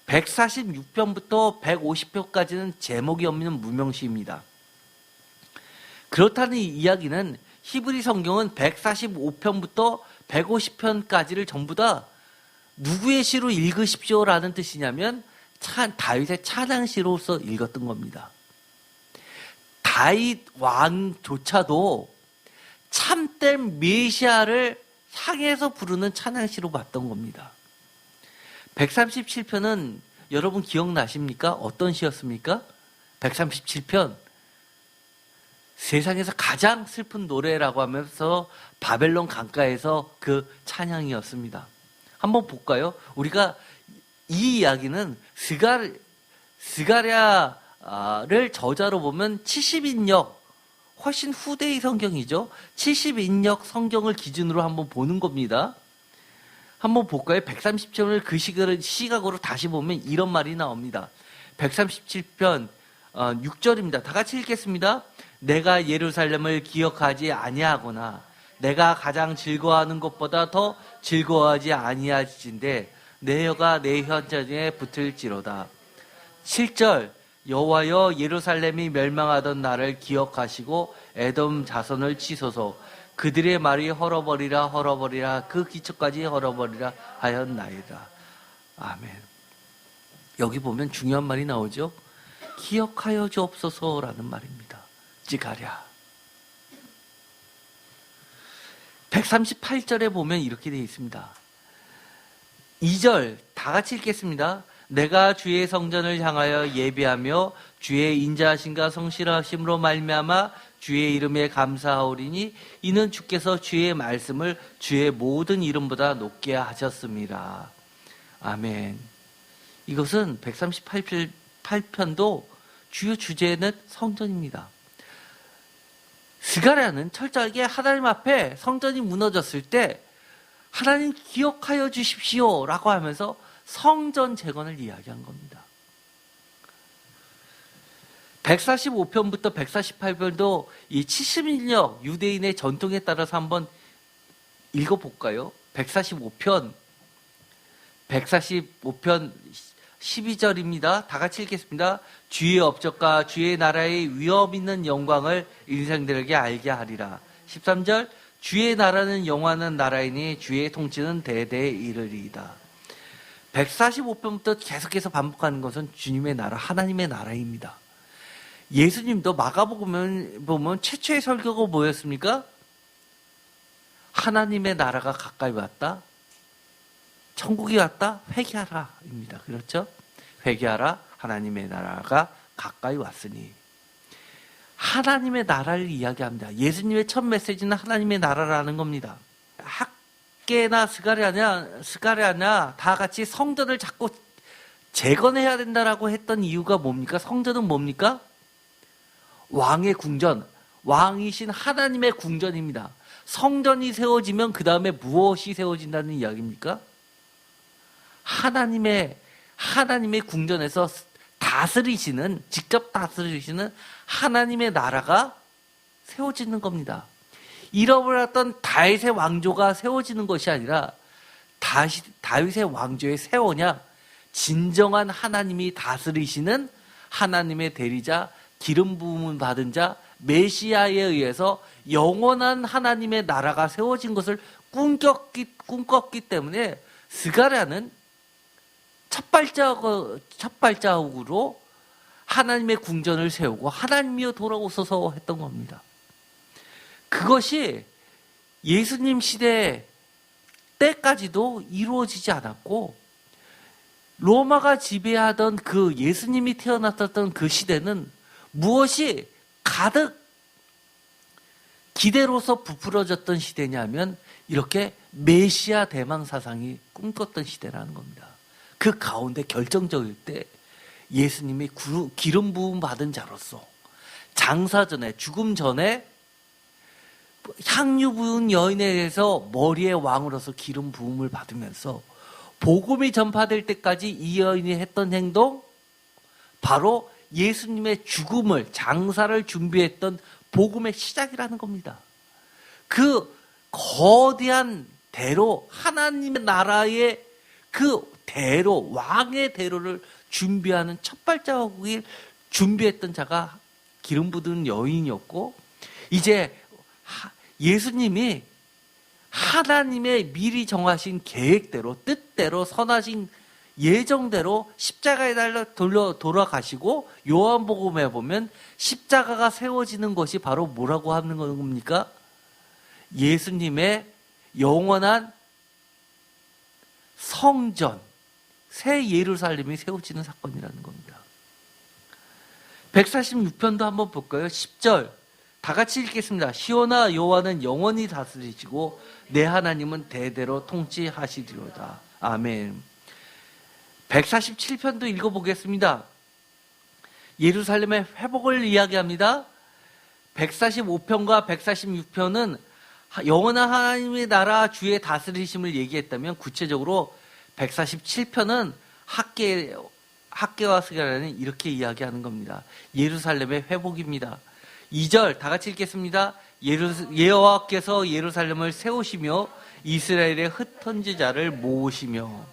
146편부터 150편까지는 제목이 없는 무명시입니다. 그렇다는 이야기는 히브리 성경은 145편부터 150편까지를 전부 다 누구의 시로 읽으십시오라는 뜻이냐면 다윗의 찬양시로서 읽었던 겁니다. 다윗 왕조차도 참된 메시아를 향해서 부르는 찬양시로 봤던 겁니다. 137편은 여러분 기억나십니까? 어떤 시였습니까? 137편 세상에서 가장 슬픈 노래라고 하면서 바벨론 강가에서 그 찬양이었습니다. 한번 볼까요? 우리가 이 이야기는 스가랴를 저자로 보면 70인역, 훨씬 후대의 성경이죠. 70인역 성경을 기준으로 한번 보는 겁니다. 한번 볼까요? 137편을 그 시각으로 다시 보면 이런 말이 나옵니다. 137편 6절입니다. 다 같이 읽겠습니다. 내가 예루살렘을 기억하지 아니하거나 내가 가장 즐거워하는 것보다 더 즐거워하지 아니하지인데 내 혀가 내 혀전에 붙을지로다. 7절 여호와여 예루살렘이 멸망하던 날을 기억하시고 에돔 자손을 치소서. 그들의 말이 헐어버리라 헐어버리라 그 기초까지 헐어버리라 하였나이다. 아멘. 여기 보면 중요한 말이 나오죠. 기억하여 주옵소서라는 말입니다. 찌가랴. 138절에 보면 이렇게 되어 있습니다. 2절 다 같이 읽겠습니다. 내가 주의 성전을 향하여 예배하며 주의 인자하심과 성실하심으로 말미암아 주의 이름에 감사하오리니 이는 주께서 주의 말씀을 주의 모든 이름보다 높게 하셨습니다. 아멘. 이것은 138편도 주요 주제는 성전입니다. 스가랴는 철저하게 하나님 앞에 성전이 무너졌을 때 하나님 기억하여 주십시오 라고 하면서 성전 재건을 이야기한 겁니다. 145편부터 148편도 이 70인역 유대인의 전통에 따라서 한번 읽어볼까요? 145편 12절입니다. 다 같이 읽겠습니다. 주의 업적과 주의 나라의 위엄 있는 영광을 인생들에게 알게 하리라. 13절 주의 나라는 영원한 나라이니 주의 통치는 대대에 이르리이다. 145편부터 계속해서 반복하는 것은 주님의 나라, 하나님의 나라입니다. 예수님도 마가복음 보면 최초의 설교가 뭐였습니까? 하나님의 나라가 가까이 왔다. 천국이 왔다. 회개하라입니다. 그렇죠? 회개하라. 하나님의 나라가 가까이 왔으니. 하나님의 나라를 이야기합니다. 예수님의 첫 메시지는 하나님의 나라라는 겁니다. 학개나 스가랴냐 다 같이 성전을 자꾸 재건해야 된다라고 했던 이유가 뭡니까? 성전은 뭡니까? 왕의 궁전, 왕이신 하나님의 궁전입니다. 성전이 세워지면 그 다음에 무엇이 세워진다는 이야기입니까? 하나님의 궁전에서 직접 다스리시는 하나님의 나라가 세워지는 겁니다. 잃어버렸던 다윗의 왕조가 세워지는 것이 아니라 다윗의 왕조의 세워냐, 진정한 하나님이 다스리시는 하나님의 대리자, 기름 부음을 받은 자, 메시아에 의해서 영원한 하나님의 나라가 세워진 것을 꿈꿨기 때문에 스가랴는 첫 발자국으로 하나님의 궁전을 세우고 하나님이여 돌아오소서 했던 겁니다. 그것이 예수님 시대 때까지도 이루어지지 않았고 로마가 지배하던 그 예수님이 태어났었던 그 시대는 무엇이 가득 기대로서 부풀어졌던 시대냐면 이렇게 메시아 대망 사상이 꿈꿨던 시대라는 겁니다. 그 가운데 결정적일 때 예수님이 기름 부음 받은 자로서 장사 전에, 죽음 전에 향유 부은 여인에 대해서 머리의 왕으로서 기름 부음을 받으면서 복음이 전파될 때까지 이 여인이 했던 행동, 바로 예수님의 죽음을, 장사를 준비했던 복음의 시작이라는 겁니다. 그 거대한 대로, 하나님의 나라의 그 대로, 왕의 대로를 준비하는 첫 발자국을 준비했던 자가 기름 부은 여인이었고, 이제 예수님이 하나님의 미리 정하신 계획대로, 뜻대로, 선하신 예정대로 십자가에 달려 돌아가시고, 요한복음에 보면 십자가가 세워지는 것이 바로 뭐라고 하는 겁니까? 예수님의 영원한 성전, 새 예루살렘이 세워지는 사건이라는 겁니다. 146편도 한번 볼까요? 10절 다 같이 읽겠습니다. 시온아 여호와는 영원히 다스리시고 내 하나님은 대대로 통치하시리로다. 아멘. 147편도 읽어보겠습니다. 예루살렘의 회복을 이야기합니다. 145편과 146편은 영원한 하나님의 나라 주의 다스리심을 얘기했다면, 구체적으로 147편은 학개와 스가랴는 이렇게 이야기하는 겁니다. 예루살렘의 회복입니다. 2절 다 같이 읽겠습니다. 여호와께서 예루살렘을 세우시며 이스라엘의 흩어진 자를 모으시며.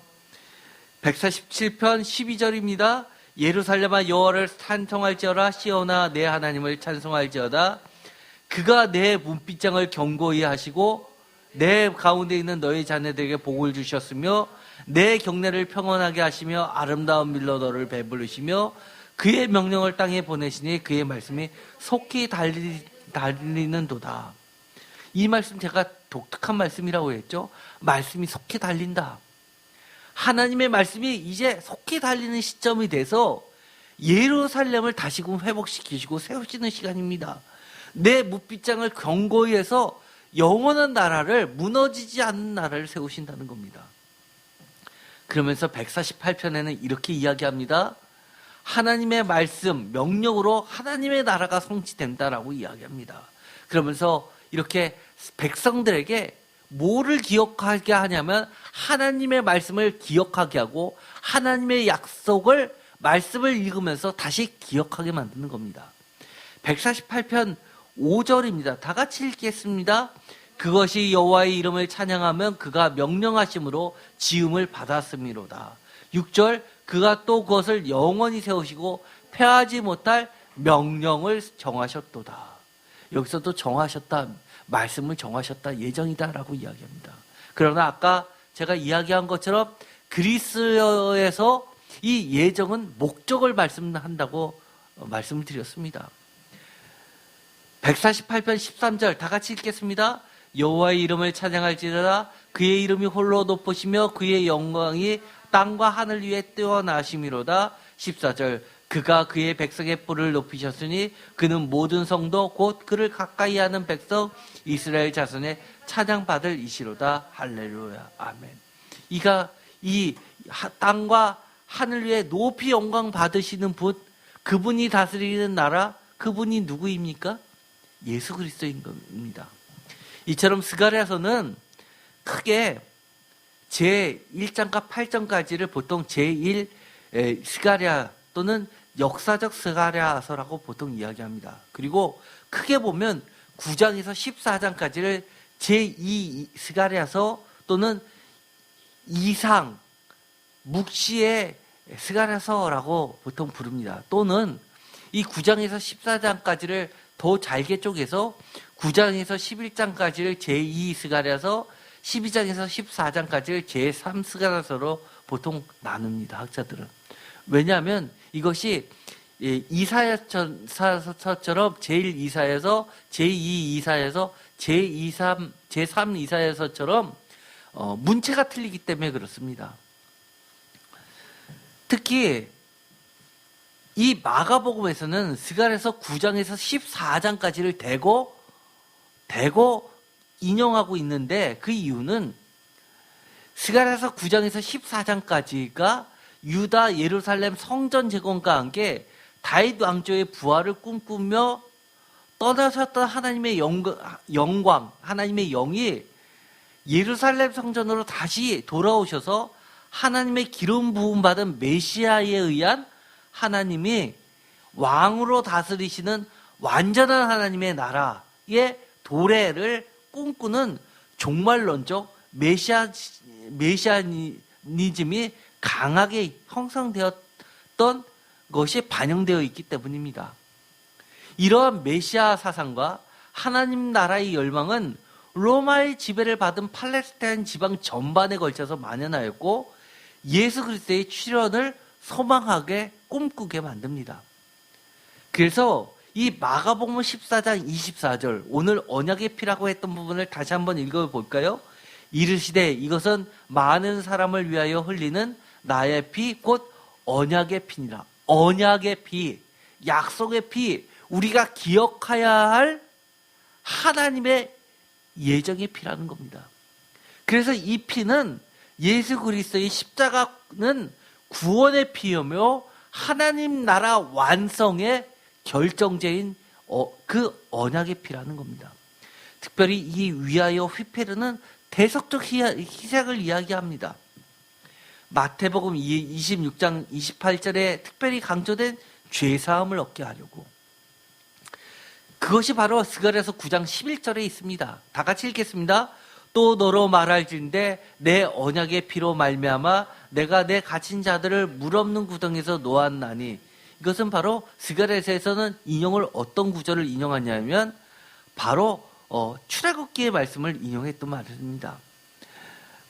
147편 12절입니다. 예루살렘아 여호와를 찬송할지어다. 시온아 내 하나님을 찬송할지어다. 그가 내 문빗장을 견고히 하시고 내 가운데 있는 너희 자녀들에게 복을 주셨으며 내 경내를 평안하게 하시며 아름다운 밀로 너를 배부르시며 그의 명령을 땅에 보내시니 그의 말씀이 속히 달리는도다. 이 말씀 제가 독특한 말씀이라고 했죠. 말씀이 속히 달린다. 하나님의 말씀이 이제 속히 달리는 시점이 돼서 예루살렘을 다시금 회복시키시고 세우시는 시간입니다. 내 뭇빗장을 견고히 해서 영원한 나라를, 무너지지 않는 나라를 세우신다는 겁니다. 그러면서 148편에는 이렇게 이야기합니다. 하나님의 말씀, 명령으로 하나님의 나라가 성취된다라고 이야기합니다. 그러면서 이렇게 백성들에게 뭐를 기억하게 하냐면 하나님의 말씀을 기억하게 하고 하나님의 약속을, 말씀을 읽으면서 다시 기억하게 만드는 겁니다. 148편 5절입니다. 다 같이 읽겠습니다. 그것이 여호와의 이름을 찬양하면 그가 명령하심으로 지음을 받았음이로다. 6절 그가 또 그것을 영원히 세우시고 폐하지 못할 명령을 정하셨도다. 여기서도 정하셨다, 말씀을 정하셨다, 예정이다라고 이야기합니다. 그러나 아까 제가 이야기한 것처럼 그리스어에서 이 예정은 목적을 말씀한다고 말씀을 드렸습니다. 148편 13절 다 같이 읽겠습니다. 여호와의 이름을 찬양할지어다. 그의 이름이 홀로 높으시며 그의 영광이 땅과 하늘 위에 뛰어나심이로다. 14절 그가 그의 백성의 뿔을 높이셨으니 그는 모든 성도 곧 그를 가까이 하는 백성 이스라엘 자손의 찬양받을 이시로다. 할렐루야. 아멘. 이가 이 땅과 하늘 위에 높이 영광 받으시는 분, 그분이 다스리는 나라, 그분이 누구입니까? 예수 그리스도인 겁니다. 이처럼 스가랴서는 크게 제1장과 8장까지를 보통 제1 스가랴 또는 역사적 스가랴서라고 보통 이야기합니다. 그리고 크게 보면 9장에서 14장까지를 제2 스가랴서 또는 이상 묵시의 스가랴서라고 보통 부릅니다. 또는 이 9장에서 14장까지를 더 잘게 쪼개서 9장에서 11장까지를 제2 스가랴서, 12장에서 14장까지를 제3 스가랴서로 보통 나눕니다. 학자들은. 왜냐하면 이것이 이사야서처럼 제1 이사야서, 제2 이사야서, 제3 이사야서처럼 문체가 틀리기 때문에 그렇습니다. 특히 이 마가복음에서는 스가랴서 9장에서 14장까지를 대고 인용하고 있는데, 그 이유는 스가랴서 9장에서 14장까지가 유다 예루살렘 성전 재건과 함께 다윗 왕조의 부활을 꿈꾸며 떠나셨던 하나님의 영광, 하나님의 영이 예루살렘 성전으로 다시 돌아오셔서 하나님의 기름 부음 받은 메시아에 의한 하나님이 왕으로 다스리시는 완전한 하나님의 나라의 도래를 꿈꾸는 종말론적 메시아니즘이 강하게 형성되었던 것이 반영되어 있기 때문입니다. 이러한 메시아 사상과 하나님 나라의 열망은 로마의 지배를 받은 팔레스타인 지방 전반에 걸쳐서 만연하였고, 예수 그리스도의 출현을 소망하게 꿈꾸게 만듭니다. 그래서 이 마가복음 14장 24절, 오늘 언약의 피라고 했던 부분을 다시 한번 읽어볼까요? 이르시되 이것은 많은 사람을 위하여 흘리는 나의 피 곧 언약의 피니라. 언약의 피, 약속의 피, 우리가 기억해야 할 하나님의 예정의 피라는 겁니다. 그래서 이 피는, 예수 그리스도의 십자가는 구원의 피이며 하나님 나라 완성의 결정제인 그 언약의 피라는 겁니다. 특별히 이 위하여 휘페르는 대속적 희생을 이야기합니다. 마태복음 26장 28절에 특별히 강조된 죄사함을 얻게 하려고. 그것이 바로 스가랴서 9장 11절에 있습니다. 다 같이 읽겠습니다. 또 너로 말할진대 내 언약의 피로 말미암아 내가 내 갇힌 자들을 물 없는 구덩이에서 놓았나니. 이것은 바로 스가랴서에서는 인용을 어떤 구절을 인용하냐면 바로 출애굽기의 말씀을 인용했던 말입니다.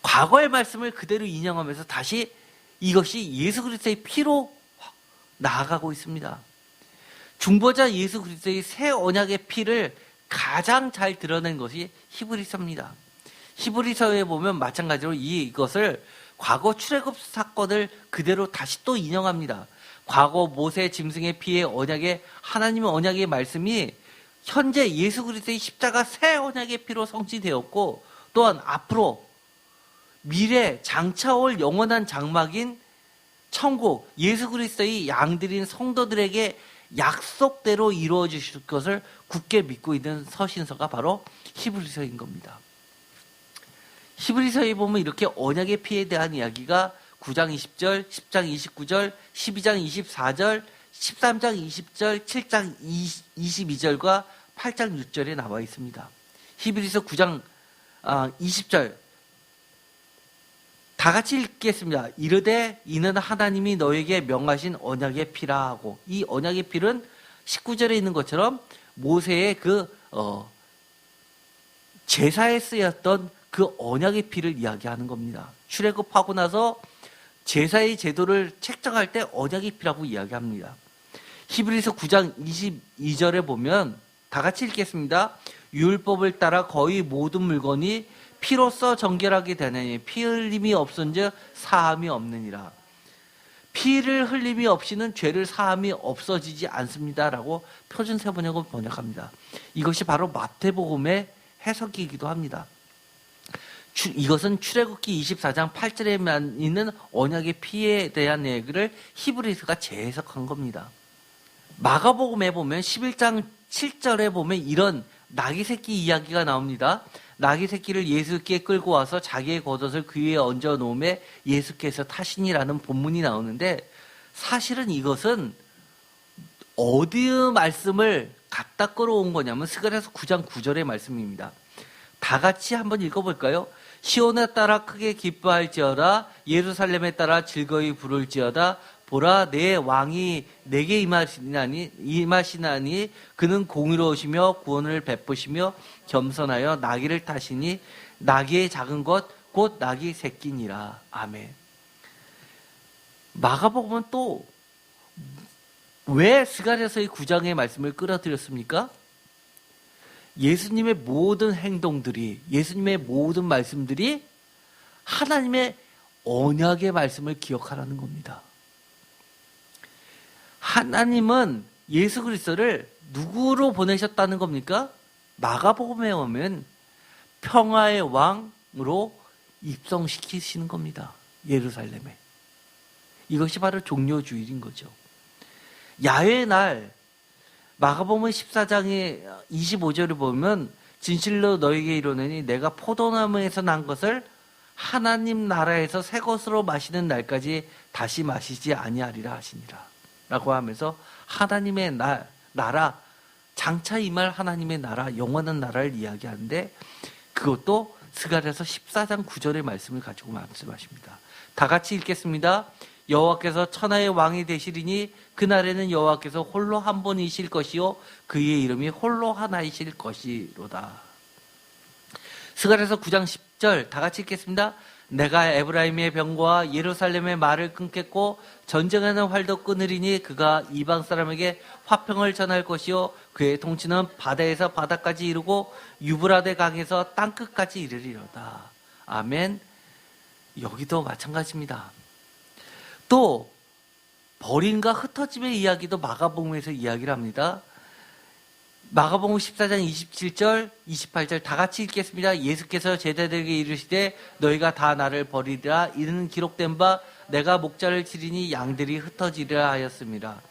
과거의 말씀을 그대로 인용하면서 다시 이것이 예수 그리스도의 피로 나아가고 있습니다. 중보자 예수 그리스도의 새 언약의 피를 가장 잘 드러낸 것이 히브리서입니다. 히브리서에 보면 마찬가지로 이것을 과거 출애굽 사건을 그대로 다시 또 인용합니다. 과거 모세 짐승의 피의 언약의 하나님의 언약의 말씀이 현재 예수 그리스도의 십자가 새 언약의 피로 성취되었고, 또한 앞으로 미래 장차올 영원한 장막인 천국, 예수 그리스도의 양들인 성도들에게 약속대로 이루어 주실 것을 굳게 믿고 있는 서신서가 바로 히브리서인 겁니다. 히브리서에 보면 이렇게 언약의 피에 대한 이야기가 9장 20절, 10장 29절, 12장 24절, 13장 20절, 7장 22절과 8장 6절에 나와 있습니다. 히브리서 9장 20절 다 같이 읽겠습니다. 이르되 이는 하나님이 너에게 명하신 언약의 피라 하고, 이 언약의 피는 19절에 있는 것처럼 모세의 그 제사에 쓰였던 그 언약의 피를 이야기하는 겁니다. 출애굽하고 나서 제사의 제도를 책정할 때 언약의 피라고 이야기합니다. 히브리서 9장 22절에 보면 다 같이 읽겠습니다. 율법을 따라 거의 모든 물건이 피로써 정결하게 되느니 피 흘림이 없은즉 사함이 없느니라. 피를 흘림이 없이는 죄를 사함이 없어지지 않습니다라고 표준세번역으로 번역합니다. 이것이 바로 마태복음의 해석이기도 합니다. 이것은 출애굽기 24장 8절에만 있는 언약의 피에 대한 얘기를 히브리서가 재해석한 겁니다. 마가복음에 보면 11장 7절에 보면 이런 나귀 새끼 이야기가 나옵니다. 나귀 새끼를 예수께 끌고 와서 자기의 겉옷을 그 위에 얹어 놓음에 예수께서 타시니라는 본문이 나오는데, 사실은 이것은 어디의 말씀을 갖다 끌어온 거냐면 스가랴서 9장 9절의 말씀입니다. 다 같이 한번 읽어볼까요? 시온에 따라 크게 기뻐할지어다 예루살렘에 따라 즐거이 부를지어다 보라 내 왕이 내게 임하시나니 그는 공의로우시며 구원을 베푸시며 겸손하여 나귀를 타시니 나귀의 작은 것 곧 나귀 새끼니라. 아멘. 마가복음은 또 왜 스가랴서의 9장의 말씀을 끌어들였습니까? 예수님의 모든 행동들이, 예수님의 모든 말씀들이 하나님의 언약의 말씀을 기억하라는 겁니다. 하나님은 예수 그리스도를 누구로 보내셨다는 겁니까? 마가복음에 오면 평화의 왕으로 입성시키시는 겁니다. 예루살렘에. 이것이 바로 종려주일인 거죠. 야훼의 날, 마가복음 14장의 25절을 보면 진실로 너에게 이르노니 내가 포도나무에서 난 것을 하나님 나라에서 새 것으로 마시는 날까지 다시 마시지 아니하리라 하시니라 라고 하면서 하나님의 나라, 장차 임할 하나님의 나라, 영원한 나라를 이야기하는데 그것도 스가랴서 14장 9절의 말씀을 가지고 말씀하십니다. 다 같이 읽겠습니다. 여호와께서 천하의 왕이 되시리니 그날에는 여호와께서 홀로 한 분이실 것이요 그의 이름이 홀로 하나이실 것이로다. 스가랴서 9장 10절 다 같이 읽겠습니다. 내가 에브라임의 병과 예루살렘의 말을 끊겠고 전쟁하는 활도 끊으리니 그가 이방 사람에게 화평을 전할 것이요 그의 통치는 바다에서 바다까지 이르고 유브라데 강에서 땅끝까지 이르리로다. 아멘. 여기도 마찬가지입니다. 또 버림과 흩어짐의 이야기도 마가복음에서 이야기를 합니다. 마가복음 14장 27절, 28절 다 같이 읽겠습니다. 예수께서 제자들에게 이르시되 너희가 다 나를 버리리라 이는 기록된 바 내가 목자를 치리니 양들이 흩어지리라 하였습니다.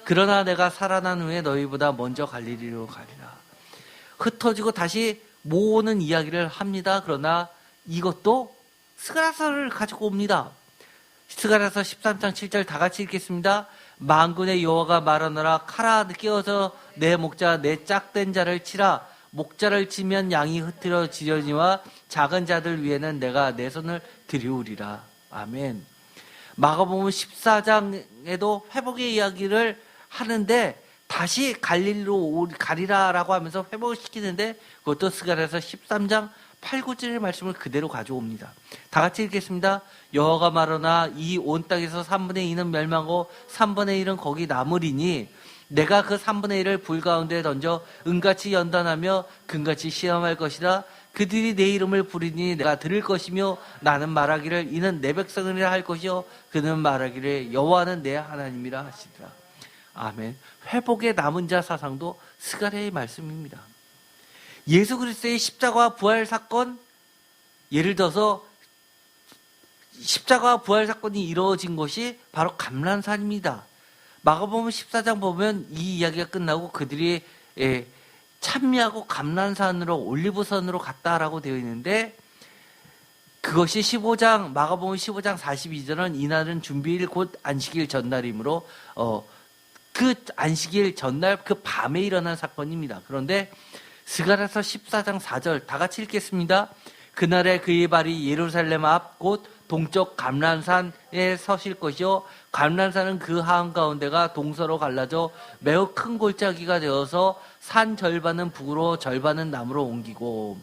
그러나 내가 살아난 후에 너희보다 먼저 갈릴리로 가리라. 흩어지고 다시 모으는 이야기를 합니다. 그러나 이것도 스가랴서를 가지고 옵니다. 스가랴서 13장 7절 다 같이 읽겠습니다. 만군의 여호와가 말하노라 카라 깨어서 내 목자 내 짝된 자를 치라. 목자를 치면 양이 흩어지려니와 작은 자들 위에는 내가 내 손을 들이우리라. 아멘. 마가복음 14장에도 회복의 이야기를 하는데 다시 갈릴리로 가리라라고 하면서 회복시키는데 그것도 스가랴서 13장 8, 9절의 말씀을 그대로 가져옵니다. 다 같이 읽겠습니다. 여호와가 말하나 이 온 땅에서 3분의 2는 멸망하고 3분의 1은 거기 남으리니 내가 그 3분의 1을 불 가운데 던져 은같이 연단하며 금같이 시험할 것이라. 그들이 내 이름을 부르니 내가 들을 것이며 나는 말하기를 이는 내 백성이라 할 것이요 그는 말하기를 여호와는 내 하나님이라 하시리라. 아멘. 회복의 남은 자 사상도 스가랴의 말씀입니다. 예수 그리스도의 십자가와 부활 사건, 예를 들어서 십자가와 부활 사건이 이루어진 것이 바로 감람산입니다. 마가복음 14장 보면 이 이야기가 끝나고 그들이 찬미하고 감람산으로 올리브산으로 갔다라고 되어 있는데 그것이 마가복음 15장 42절은 이날은 준비일 곧 안식일 전날이므로 그 안식일 전날 그 밤에 일어난 사건입니다. 그런데 스가랴서 14장 4절 다 같이 읽겠습니다. 그날에 그의 발이 예루살렘 앞 곧 동쪽 감람산에 서실 것이요 감람산은 그 한가운데가 동서로 갈라져 매우 큰 골짜기가 되어서 산 절반은 북으로 절반은 남으로 옮기고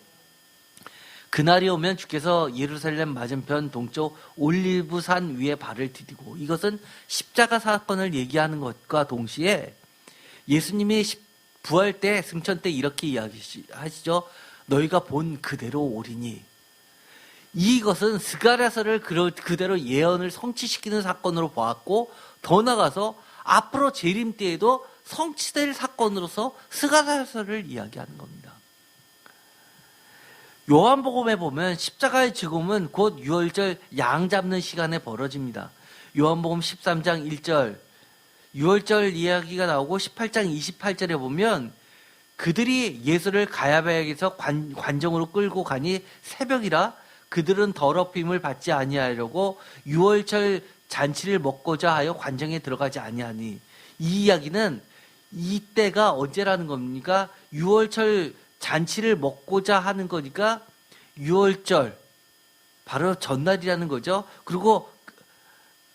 그날이 오면 주께서 예루살렘 맞은편 동쪽 올리브산 위에 발을 디디고 이것은 십자가 사건을 얘기하는 것과 동시에 예수님이 부활 때 승천 때 이렇게 이야기하시죠. 너희가 본 그대로 오리니. 이것은 스가랴서를 그대로 예언을 성취시키는 사건으로 보았고 더 나아가서 앞으로 재림 때에도 성취될 사건으로서 스가랴서를 이야기하는 겁니다. 요한복음에 보면 십자가의 죽음은 곧 유월절 양 잡는 시간에 벌어집니다. 요한복음 13장 1절 유월절 이야기가 나오고 18장 28절에 보면 그들이 예수를 가야바에게서 관정으로 끌고 가니 새벽이라 그들은 더럽힘을 받지 아니하려고 유월절 잔치를 먹고자 하여 관정에 들어가지 아니하니 이 이야기는 이때가 언제라는 겁니까? 유월절 잔치를 먹고자 하는 거니까 유월절 바로 전날이라는 거죠. 그리고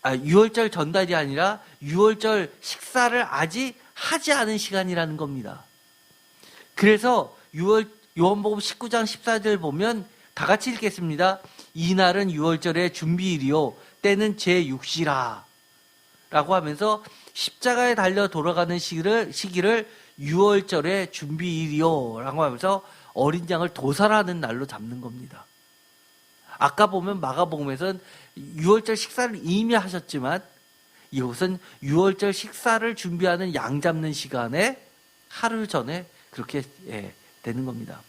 유월절 전날이 아니라 유월절 식사를 아직 하지 않은 시간이라는 겁니다. 그래서 요한복음 19장 14절 보면 다 같이 읽겠습니다. 이날은 유월절의 준비일이요 때는 제6시라 라고 하면서 십자가에 달려 돌아가는 시기를 유월절의 준비일이요 라고 하면서 어린 양을 도살하는 날로 잡는 겁니다. 아까 보면 마가복음에서는 유월절 식사를 이미 하셨지만 이것은 유월절 식사를 준비하는 양 잡는 시간에 하루 전에 그렇게 되는 겁니다.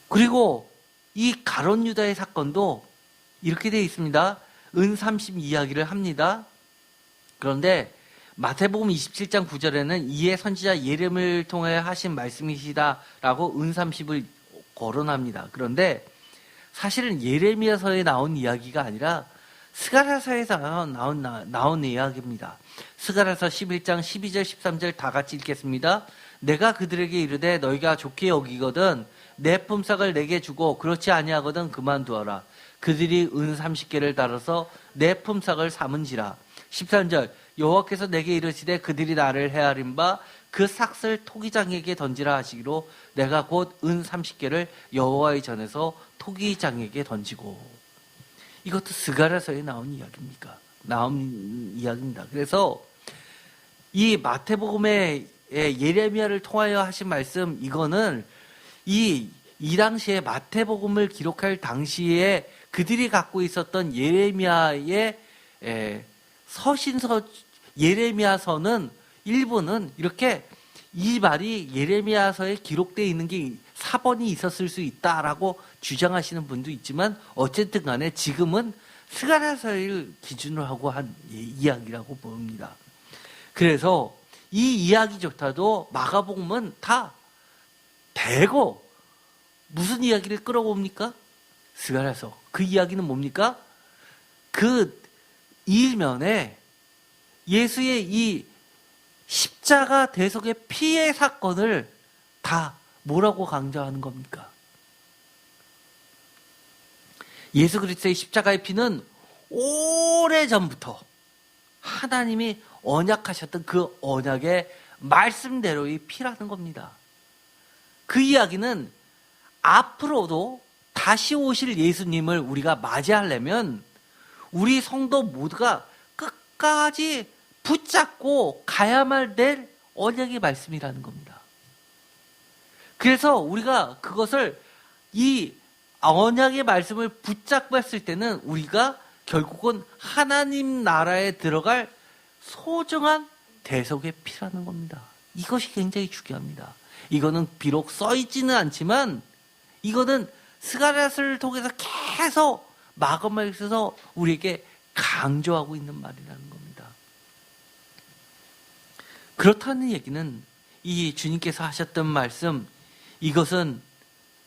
그리고 이 가룟 유다의 사건도 이렇게 되어 있습니다. 은 30 이야기를 합니다. 그런데 마태복음 27장 9절에는 이에 선지자 예레미야를 통해 하신 말씀이시다라고 은 30을 거론합니다. 그런데 사실은 예레미야서에 나온 이야기가 아니라 스가랴서에서 나온 이야기입니다. 스가랴서 11장 12절 13절 다 같이 읽겠습니다. 내가 그들에게 이르되 너희가 좋게 여기거든 내 품삯을 내게 주고 그렇지 아니하거든 그만두어라. 그들이 은 30개를 달아서 내 품삯을 삼은지라. 13절 여호와께서 내게 이르시되 그들이 나를 헤아린 바 그 삭슬 토기장에게 던지라 하시기로 내가 곧 은 30개를 여호와의 전에서 토기장에게 던지고. 이것도 스가랴서에 나온 이야기입니다. 그래서 이 마태복음의 예레미야를 통하여 하신 말씀, 이거는 이 당시에 마태복음을 기록할 당시에 그들이 갖고 있었던 예레미야의 예레미야서는 일부는 이렇게 이 말이 예레미야서에 기록되어 있는 게 사본이 있었을 수 있다라고 주장하시는 분도 있지만 어쨌든 간에 지금은 스가랴서를 기준으로 하고 한 이야기라고 봅니다. 그래서 이 이야기조차도 마가복음은 다 대거 무슨 이야기를 끌어옵니까? 스가랴서. 그 이야기는 뭡니까? 그 일면에 예수의 이 십자가 대속의 피의 사건을 다 뭐라고 강조하는 겁니까? 예수 그리스도의 십자가의 피는 오래전부터 하나님이 언약하셨던 그 언약의 말씀대로의 피라는 겁니다. 그 이야기는 앞으로도 다시 오실 예수님을 우리가 맞이하려면 우리 성도 모두가 끝까지 붙잡고 가야만 될 언약의 말씀이라는 겁니다. 그래서 우리가 그것을 이 언약의 말씀을 붙잡았을 때는 우리가 결국은 하나님 나라에 들어갈 소중한 대속의 피라는 겁니다. 이것이 굉장히 중요합니다. 이거는 비록 써있지는 않지만 이거는 스가랴서를 통해서 계속 마가복음에서 우리에게 강조하고 있는 말이라는 겁니다. 그렇다는 얘기는 이 주님께서 하셨던 말씀, 이것은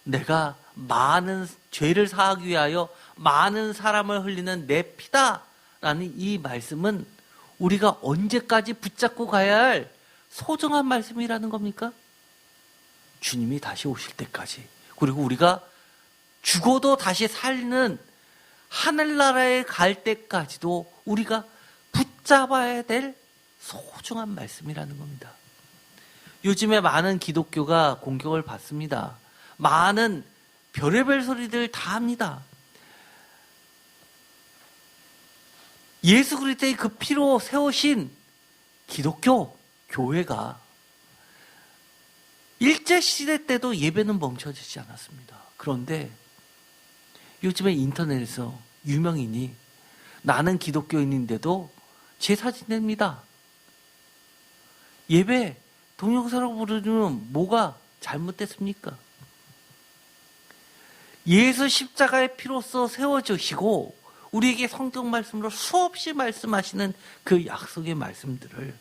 내가 많은 죄를 사하기 위하여 많은 사람을 흘리는 내 피다라는 이 말씀은 우리가 언제까지 붙잡고 가야 할 소중한 말씀이라는 겁니까? 주님이 다시 오실 때까지, 그리고 우리가 죽어도 다시 살는 하늘나라에 갈 때까지도 우리가 붙잡아야 될 소중한 말씀이라는 겁니다. 요즘에 많은 기독교가 공격을 받습니다. 많은 별의별 소리들 다 합니다. 예수 그리스도의 그 피로 세우신 기독교 교회가 일제시대 때도 예배는 멈춰지지 않았습니다. 그런데 요즘에 인터넷에서 유명인이 나는 기독교인인데도 제사 지냅니다. 예배 동영상으로 부르면 뭐가 잘못됐습니까? 예수 십자가의 피로써 세워주시고 우리에게 성경 말씀으로 수없이 말씀하시는 그 약속의 말씀들을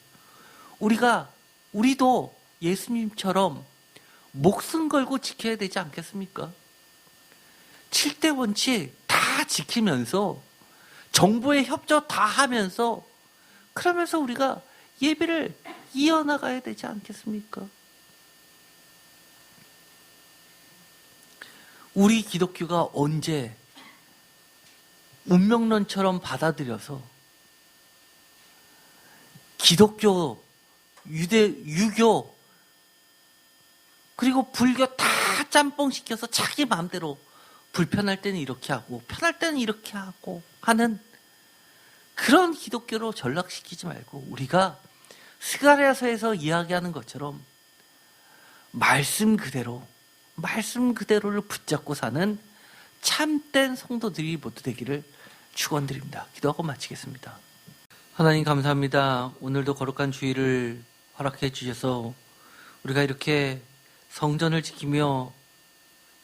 우리도 예수님처럼 목숨 걸고 지켜야 되지 않겠습니까? 7대 원칙 다 지키면서 정부의 협조 다 하면서 그러면서 우리가 예배를 이어나가야 되지 않겠습니까? 우리 기독교가 언제 운명론처럼 받아들여서 기독교, 유교, 그리고 불교 다 짬뽕시켜서 자기 마음대로 불편할 때는 이렇게 하고 편할 때는 이렇게 하고 하는 그런 기독교로 전락시키지 말고 우리가 스가랴서에서 이야기하는 것처럼 말씀 그대로를 붙잡고 사는 참된 성도들이 모두 되기를 축원드립니다. 기도하고 마치겠습니다. 하나님 감사합니다. 오늘도 거룩한 주일을 허락해 주셔서 우리가 이렇게 성전을 지키며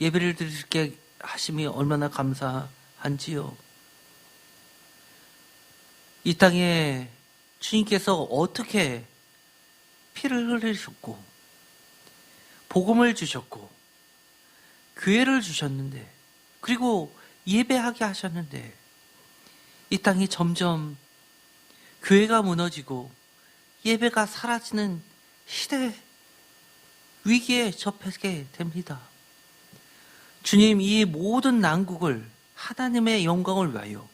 예배를 드릴 수 있게 하심이 얼마나 감사한지요. 이 땅에 주님께서 어떻게 피를 흘리셨고 복음을 주셨고 교회를 주셨는데 그리고 예배하게 하셨는데 이 땅이 점점 교회가 무너지고 예배가 사라지는 시대 위기에 접하게 됩니다. 주님, 이 모든 난국을 하나님의 영광을 위하여,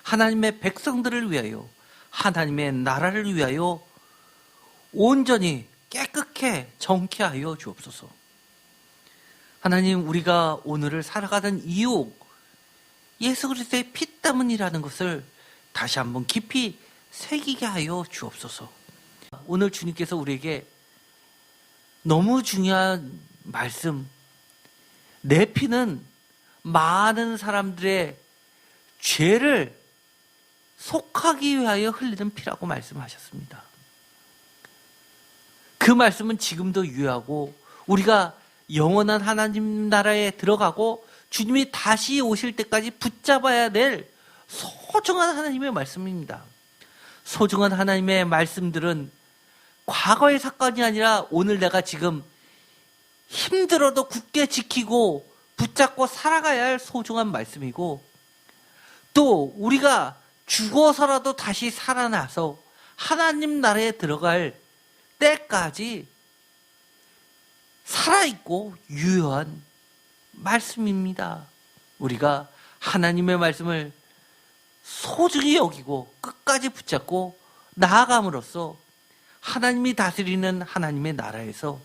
하나님의 백성들을 위하여, 하나님의 나라를 위하여 온전히 깨끗게 정케하여 주옵소서. 하나님, 우리가 오늘을 살아가는 이유, 예수 그리스도의 피 때문이라는 것을 다시 한번 깊이 새기게 하여 주옵소서. 오늘 주님께서 우리에게 너무 중요한 말씀, 내 피는 많은 사람들의 죄를 속하기 위하여 흘리는 피라고 말씀하셨습니다. 그 말씀은 지금도 유효하고 우리가 영원한 하나님 나라에 들어가고 주님이 다시 오실 때까지 붙잡아야 될 소중한 하나님의 말씀입니다. 소중한 하나님의 말씀들은 과거의 사건이 아니라 오늘 내가 지금 힘들어도 굳게 지키고 붙잡고 살아가야 할 소중한 말씀이고 또 우리가 죽어서라도 다시 살아나서 하나님 나라에 들어갈 때까지 살아있고 유효한 말씀입니다. 우리가 하나님의 말씀을 소중히 여기고 끝까지 붙잡고 나아감으로써 하나님이 다스리는 하나님의 나라에서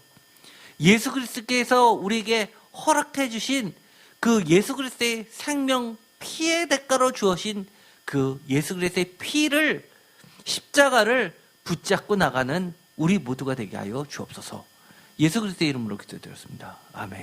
예수 그리스도께서 우리에게 허락해 주신 그 예수 그리스도의 생명 피의 대가로 주어진 그 예수 그리스도의 피를 십자가를 붙잡고 나가는 우리 모두가 되게 하여 주옵소서. 예수 그리스도의 이름으로 기도드렸습니다. 아멘.